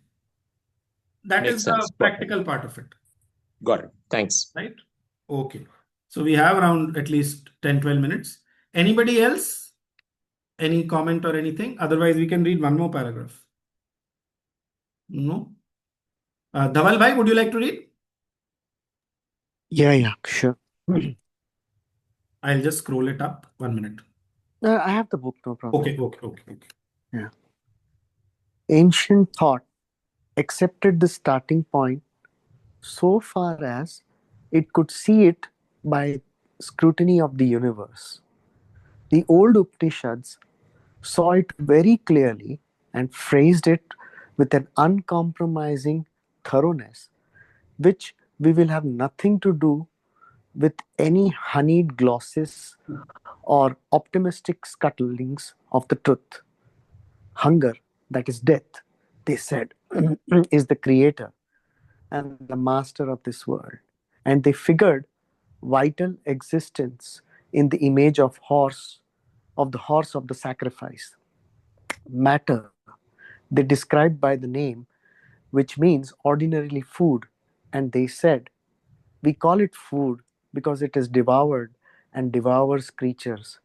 [SPEAKER 1] That is the practical part of it.
[SPEAKER 6] Got it. Thanks.
[SPEAKER 1] Right? Okay. So we have around at least 10-12 minutes. Anybody else? Any comment or anything? Otherwise, we can read one more paragraph. No? Dhaval bhai, would you like to read?
[SPEAKER 2] Yeah, sure.
[SPEAKER 1] I'll just scroll it up. 1 minute.
[SPEAKER 2] I have the book, no problem.
[SPEAKER 1] Okay.
[SPEAKER 2] Yeah. Ancient thought accepted the starting point so far as it could see it by scrutiny of the universe. The old Upanishads saw it very clearly and phrased it with an uncompromising thoroughness, which we will have nothing to do with any honeyed glosses or optimistic scuttlings of the truth. Hunger, that is death, they said, is the creator and the master of this world. And they figured vital existence in the image of the horse of the sacrifice. Matter, they described by the name, which means ordinarily food, and they said, we call it food because it is devoured and devours creatures.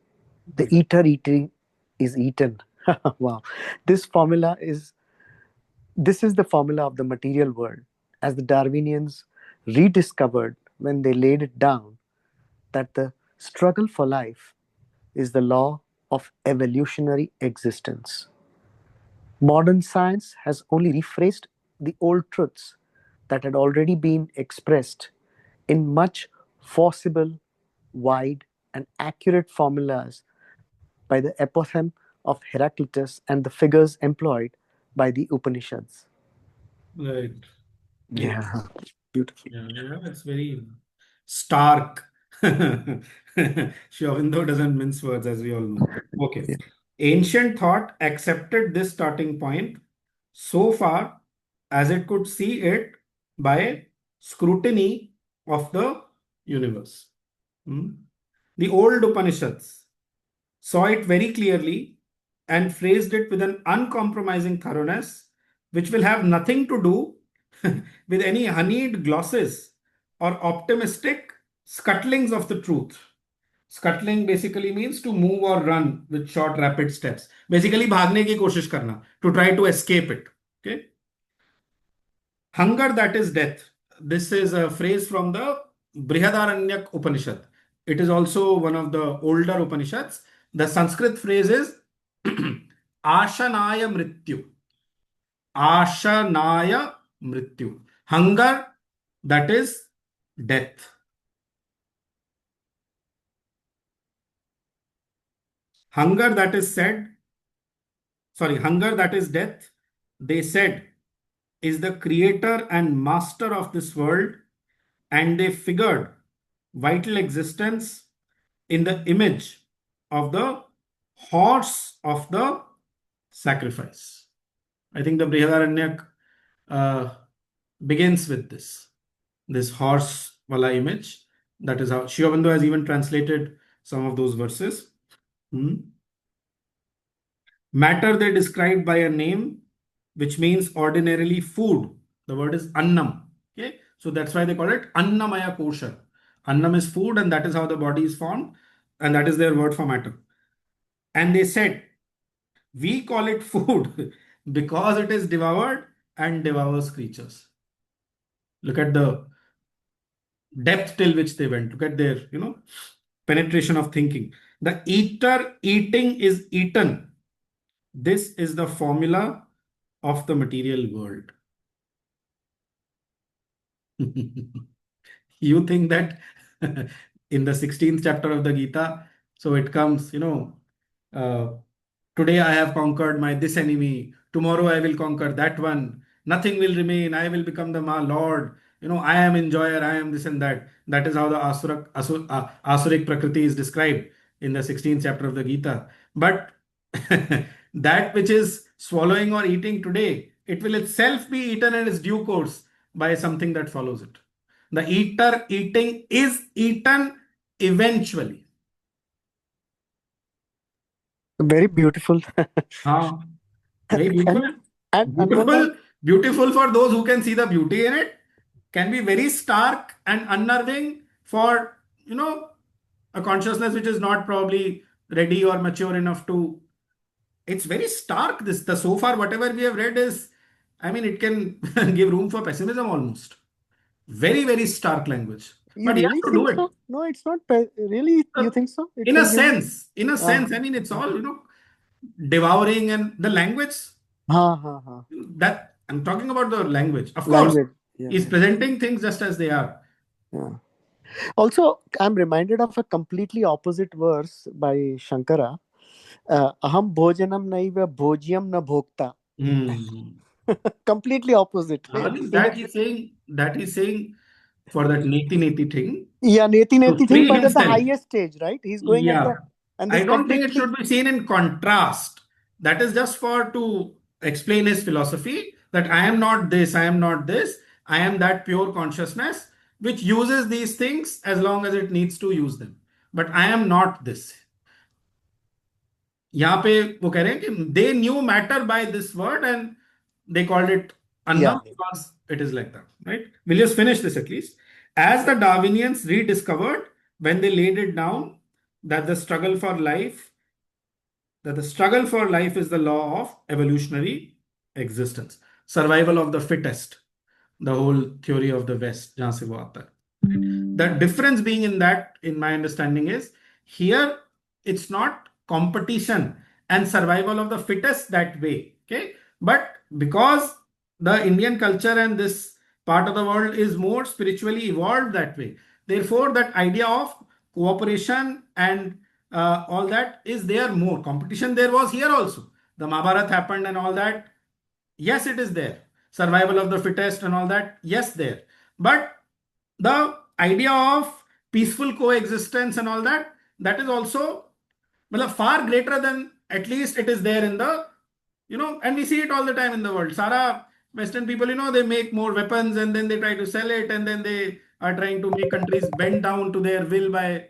[SPEAKER 2] The eater eating is eaten. Wow. This formula is this is the formula of the material world, as the Darwinians rediscovered when they laid it down that the struggle for life is the law of evolutionary existence. Modern science has only rephrased the old truths that had already been expressed in much forcible, wide, and accurate formulas by the apothegm of Heraclitus and the figures employed by the Upanishads.
[SPEAKER 1] Right.
[SPEAKER 2] Yeah, beautiful.
[SPEAKER 1] Yeah, it's very stark. Sri Aurobindo doesn't mince words, as we all know. Okay.
[SPEAKER 2] Yeah.
[SPEAKER 1] Ancient thought accepted this starting point so far as it could see it by scrutiny of the universe. The old Upanishads saw it very clearly and phrased it with an uncompromising thoroughness, which will have nothing to do with any honeyed glosses or optimistic scuttlings of the truth. Scuttling basically means to move or run with short, rapid steps. Basically, भागने की कोशिश करना, to try to escape it. Okay. Hunger, that is death. This is a phrase from the Brihadaranyaka Upanishad. It is also one of the older Upanishads. The Sanskrit phrase is Ashanaya Mrityu. Ashanaya Mrityu. Hunger, that is death. Hunger, that is death, they said, is the creator and master of this world, and they figured vital existence in the image of the horse of the sacrifice. I think the Brihadaranyaka begins with this horse wala image. That is how Sri Aurobindo has even translated some of those verses. Matter they described by a name, which means ordinarily food. The word is annam. Okay, so that's why they call it annamaya kosha. Annam is food, and that is how the body is formed, and that is their word for matter. And they said, we call it food because it is devoured and devours creatures. Look at the depth till which they went. Look at their, penetration of thinking. The eater eating is eaten. This is the formula of the material world. You think that in the 16th chapter of the Gita, so it comes, today I have conquered my this enemy, tomorrow I will conquer that one, nothing will remain, I will become the Lord, I am enjoyer, I am this and that. That is how the Asuric Prakriti is described in the 16th chapter of the Gita. But that which is swallowing or eating today, it will itself be eaten in its due course by something that follows it. The eater eating is eaten eventually.
[SPEAKER 2] Very beautiful.
[SPEAKER 1] Very beautiful. Beautiful for those who can see the beauty in it. Can be very stark and unnerving for, a consciousness which is not probably ready or mature enough to. It's very stark. So far, whatever we have read is, it can give room for pessimism almost. Very, very stark language.
[SPEAKER 2] You
[SPEAKER 1] But you
[SPEAKER 2] really
[SPEAKER 1] have to do
[SPEAKER 2] think
[SPEAKER 1] it.
[SPEAKER 2] so? No, it's not. Really, you think so? It
[SPEAKER 1] In a
[SPEAKER 2] will give-
[SPEAKER 1] sense, it's all, devouring, and the language that I'm talking about, the language, of course,
[SPEAKER 2] Language. Yeah,
[SPEAKER 1] is
[SPEAKER 2] yeah.
[SPEAKER 1] presenting things just as they are.
[SPEAKER 2] Yeah. Also, I'm reminded of a completely opposite verse by Shankara. Aham bhojanam naiva bhojiam na bhokta. Completely opposite.
[SPEAKER 1] I mean, that he's saying for that neti thing
[SPEAKER 2] Yeah, neti
[SPEAKER 1] to
[SPEAKER 2] thing,
[SPEAKER 1] free
[SPEAKER 2] but at the
[SPEAKER 1] himself.
[SPEAKER 2] highest stage, right? He's going at
[SPEAKER 1] Yeah.
[SPEAKER 2] the, and
[SPEAKER 1] I
[SPEAKER 2] this
[SPEAKER 1] don't think it
[SPEAKER 2] completely,
[SPEAKER 1] should be seen in contrast. That is just for to explain his philosophy that I am not this, I am not this, I am that pure consciousness which uses these things as long as it needs to use them. But I am not this. यहाँ पे वो कह रहे हैं कि they knew matter by this word and they called it
[SPEAKER 2] yeah.
[SPEAKER 1] Annam because it is like that, right? We'll just finish this at least. As the Darwinians rediscovered when they laid it down that the struggle for life is the law of evolutionary existence, survival of the fittest, the whole theory of the West, जहाँ से वो आता है. The difference being in that, in my understanding, is here it's not competition and survival of the fittest that way, okay? But because the Indian culture and this part of the world is more spiritually evolved that way, therefore that idea of cooperation and all that is there more. Competition there was here also. The Mahabharata happened and all that. Yes, it is there. Survival of the fittest and all that. Yes, there. But the idea of peaceful coexistence and all that, that is also well, far greater than at least it is there in the, and we see it all the time in the world. Sara Western people, they make more weapons and then they try to sell it and then they are trying to make countries bend down to their will by,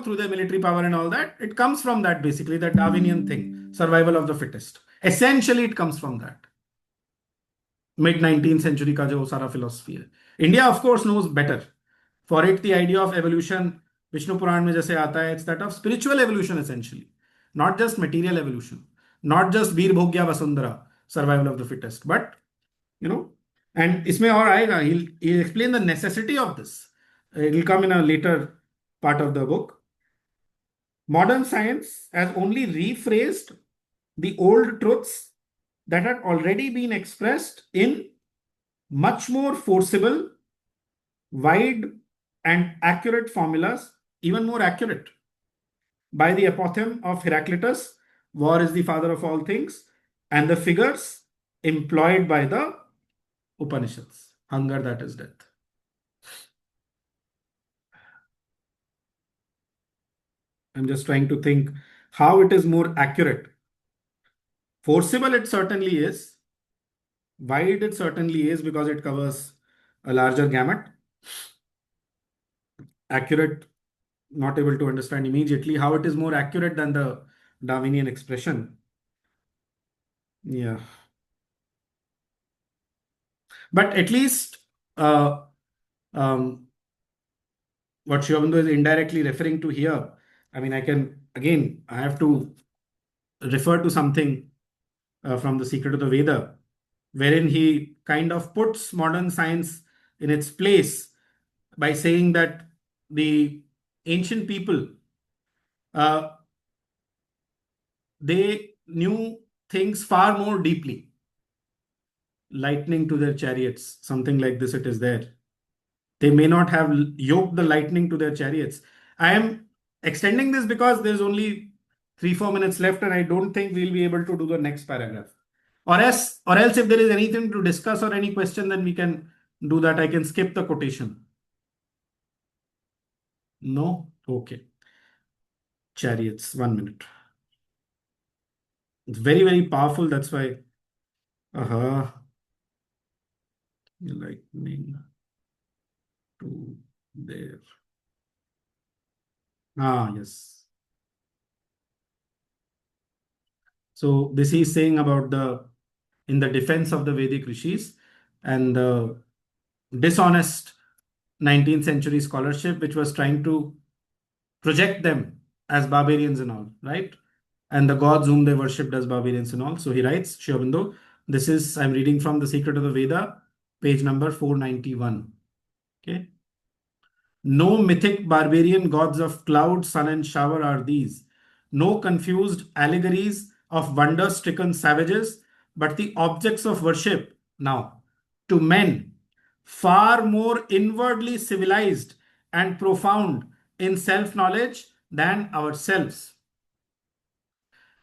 [SPEAKER 1] through their military power and all that. It comes from that basically, the Darwinian thing, survival of the fittest. Essentially, it comes from that. Mid 19th century का जो सारा philosophy है. India, of course, knows better. For it, the idea of evolution, Vishnu Puran में जैसे आता है, it's that of spiritual evolution essentially, not just material evolution, not just Veer Bhogya Vasundhara, survival of the fittest, but and इसमें और आएगा, he'll explain the necessity of this. It will come in a later part of the book. Modern science has only rephrased the old truths that had already been expressed in much more forcible, wide, and accurate formulas, even more accurate. By the apothegm of Heraclitus, war is the father of all things, and the figures employed by the Upanishads. Hunger, that is death. I'm just trying to think how it is more accurate. Forcible, it certainly is. Wide, it certainly is because it covers a larger gamut. Accurate, not able to understand immediately how it is more accurate than the Darwinian expression. Yeah. But at least what Sri Aurobindo is indirectly referring to here, I mean, I have to refer to something from The Secret of the Veda, wherein he kind of puts modern science in its place by saying that the ancient people, they knew things far more deeply. Lightning to their chariots, something like this, it is there. They may not have yoked the lightning to their chariots. I am extending this because there's only 3-4 minutes left, and I don't think we'll be able to do the next paragraph. Or else, if there is anything to discuss or any question, then we can do that. I can skip the quotation. No? Okay. Chariots, 1 minute. It's very, very powerful. That's why. Lightning to there. Yes. So this is saying about in the defense of the Vedic rishis and the dishonest 19th century scholarship, which was trying to project them as barbarians and all, right? And the gods whom they worshipped as barbarians and all. So he writes, Sri Aurobindo, I'm reading from The Secret of the Veda, page number 491. Okay. No mythic barbarian gods of cloud, sun, and shower are these. No confused allegories of wonder-stricken savages, but the objects of worship now to men far more inwardly civilized and profound in self-knowledge than ourselves.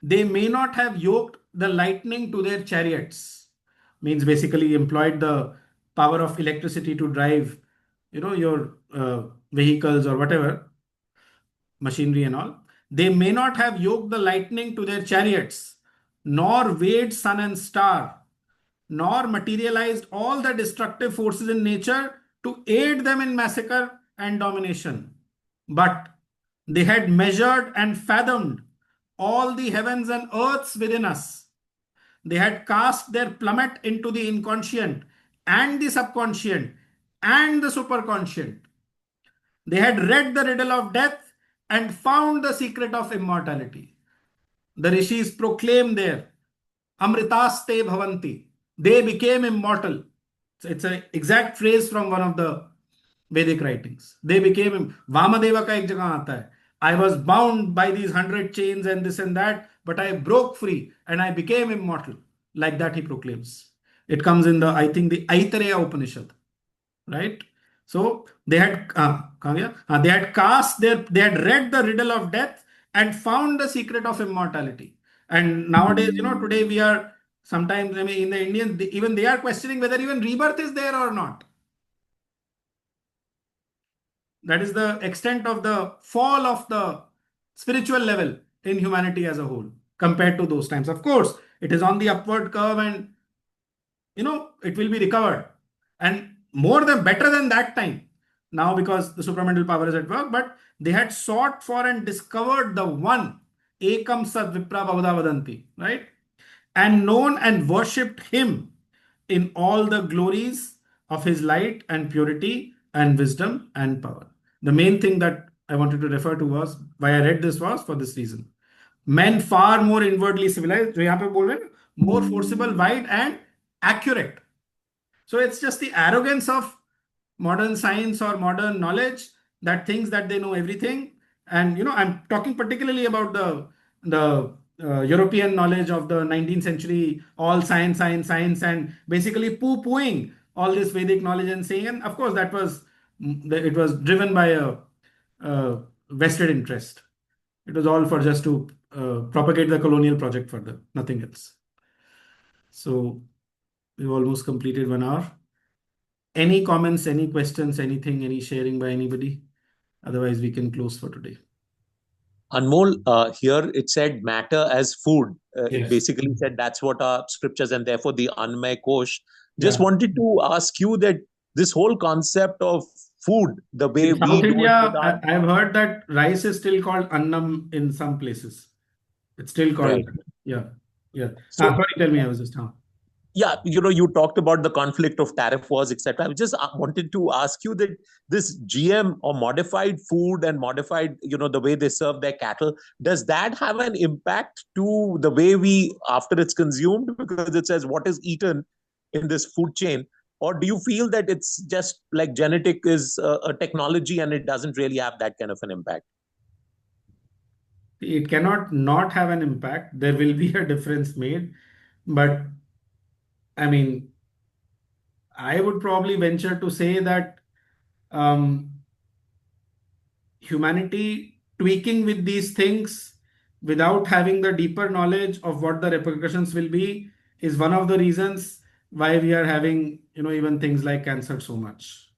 [SPEAKER 1] They may not have yoked the lightning to their chariots, means basically employed the power of electricity to drive, your vehicles or whatever, machinery and all. They may not have yoked the lightning to their chariots, nor weighed sun and star, nor materialized all the destructive forces in nature to aid them in massacre and domination. But they had measured and fathomed all the heavens and earths within us. They had cast their plummet into the inconscient and the subconscient and the superconscient. They had read the riddle of death and found the secret of immortality. The rishis proclaim there, Amritaste bhavanti. They became immortal. It's an exact phrase from one of the Vedic writings. They became, Vamadeva ka ek jagah aata hai. I was bound by these 100 chains and this and that, but I broke free and I became immortal. Like that he proclaims. It comes in I think the Aitareya Upanishad, right? So they had they had read the riddle of death and found the secret of immortality. And nowadays, today we are sometimes, I mean, in the Indians, even they are questioning whether even rebirth is there or not. That is the extent of the fall of the spiritual level in humanity as a whole compared to those times. Of course, it is on the upward curve and it will be recovered. And better than that time now, because the supramental power is at work, but they had sought for and discovered the one, Ekam Sat Vipra Bhavada Vadanti, right? And known and worshipped him in all the glories of his light and purity and wisdom and power. The main thing that I wanted to refer to was, why I read this was for this reason. Men far more inwardly civilized, more forcible, wide and accurate. So it's just the arrogance of modern science or modern knowledge that thinks that they know everything. And I'm talking particularly about the European knowledge of the 19th century, all science, and basically poo-pooing all this Vedic knowledge and saying, and of course it was driven by a vested interest. It was all for just to propagate the colonial project further, nothing else. So we've almost completed 1 hour. Any comments, any questions, anything, any sharing by anybody? Otherwise, we can close for today.
[SPEAKER 6] Anmol, here it said matter as food. It
[SPEAKER 1] Yes.
[SPEAKER 6] basically said that's what our scriptures, and therefore the Annamaya Kosh. Just
[SPEAKER 1] Yeah.
[SPEAKER 6] wanted to ask you that this whole concept of food, the way
[SPEAKER 1] In
[SPEAKER 6] we
[SPEAKER 1] South
[SPEAKER 6] do
[SPEAKER 1] India,
[SPEAKER 6] it with our...
[SPEAKER 1] I've heard that rice is still called annam in some places. It's still called.
[SPEAKER 6] Right.
[SPEAKER 1] Yeah.
[SPEAKER 6] So-
[SPEAKER 1] Sorry, tell me. I was just.
[SPEAKER 6] Yeah, you talked about the conflict of tariff wars, etc. I just wanted to ask you that this GM or modified food and modified, the way they serve their cattle, does that have an impact to the way we, after it's consumed, because it says what is eaten in this food chain? Or do you feel that it's just like genetic is a technology and it doesn't really have that kind of an impact?
[SPEAKER 1] It cannot not have an impact. There will be a difference made. But I mean, I would probably venture to say that humanity tweaking with these things without having the deeper knowledge of what the repercussions will be is one of the reasons why we are having, even things like cancer so much.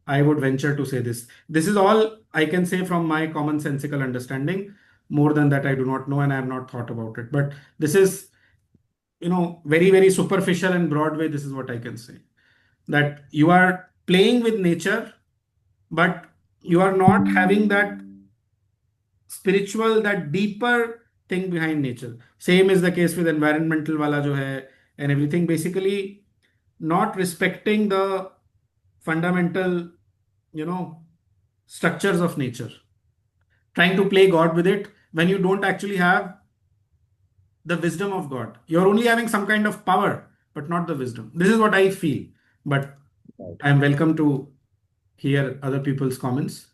[SPEAKER 1] I would venture to say this. This is all I can say from my commonsensical understanding. More than that, I do not know and I have not thought about it. But this is, very, very superficial and broad way. This is what I can say. That you are playing with nature, but you are not having that spiritual, that deeper thing behind nature. Same is the case with environmental wala jo hai and everything. Basically, not respecting the fundamental, structures of nature. Trying to play God with it when you don't actually have the wisdom of God. You're only having some kind of power, but not the wisdom. This is what I feel. But I'm welcome to hear other people's comments.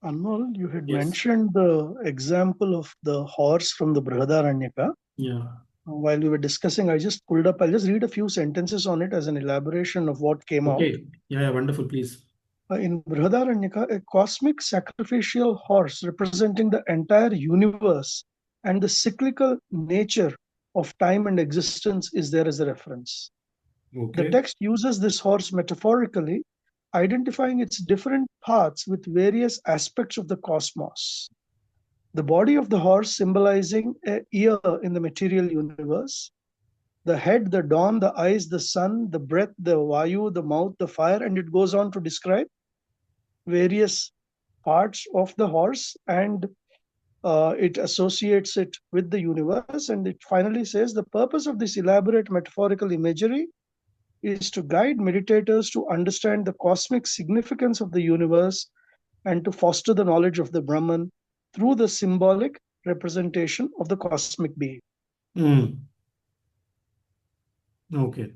[SPEAKER 7] Anmol, you had
[SPEAKER 1] Yes.
[SPEAKER 7] mentioned the example of the horse from the Brihadaranyaka.
[SPEAKER 1] Yeah.
[SPEAKER 7] While we were discussing, I just pulled up, I'll just read a few sentences on it as an elaboration of what came out.
[SPEAKER 1] Okay. Yeah, wonderful. Please.
[SPEAKER 7] in Brihadaranyaka, a cosmic sacrificial horse representing the entire universe and the cyclical nature of time and existence is there as a reference. The
[SPEAKER 1] Okay.
[SPEAKER 7] text uses this horse metaphorically, identifying its different paths with various aspects of the cosmos. The body of the horse symbolizing a ear in the material universe, the head, the dawn, the eyes, the sun, the breath, the vayu, the mouth, the fire, and it goes on to describe various parts of the horse, and it associates it with the universe. And it finally says the purpose of this elaborate metaphorical imagery is to guide meditators to understand the cosmic significance of the universe and to foster the knowledge of the Brahman through the symbolic representation of the cosmic being.
[SPEAKER 1] Okay.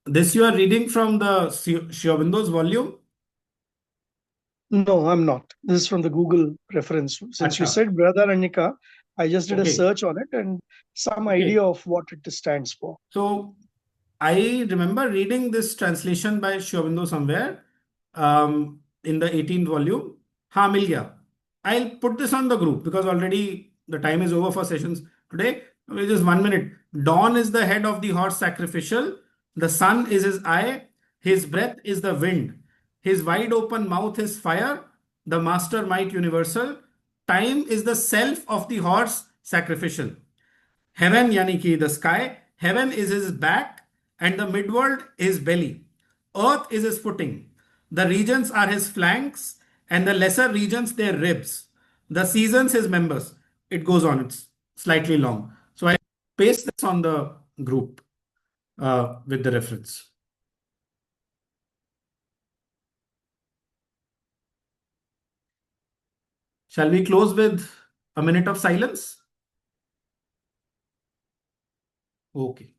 [SPEAKER 1] This you are reading from the Sri Aurobindo's volume?
[SPEAKER 7] No, I'm not. This is from the Google reference. Since you
[SPEAKER 1] Acha.
[SPEAKER 7] said Brihadaranyaka, I just did a
[SPEAKER 1] Okay.
[SPEAKER 7] search on it and some
[SPEAKER 1] Okay.
[SPEAKER 7] idea of what it stands for.
[SPEAKER 1] So I remember reading this translation by Sri Aurobindo somewhere in the 18th volume. हाँ मिल गया. I'll put this on the group because already the time is over for sessions today. Just 1 minute. Dawn is the head of the horse sacrificial. The sun is his eye. His breath is the wind. His wide open mouth is fire. The master might universal. Time is the self of the horse sacrificial. Heaven, yani ki the sky, heaven is his back, and the midworld his belly. Earth is his footing. The regions are his flanks, and the lesser regions their ribs. The seasons his members. It goes on. It's slightly long. So I paste this on the group with the reference. Shall we close with a minute of silence? Okay.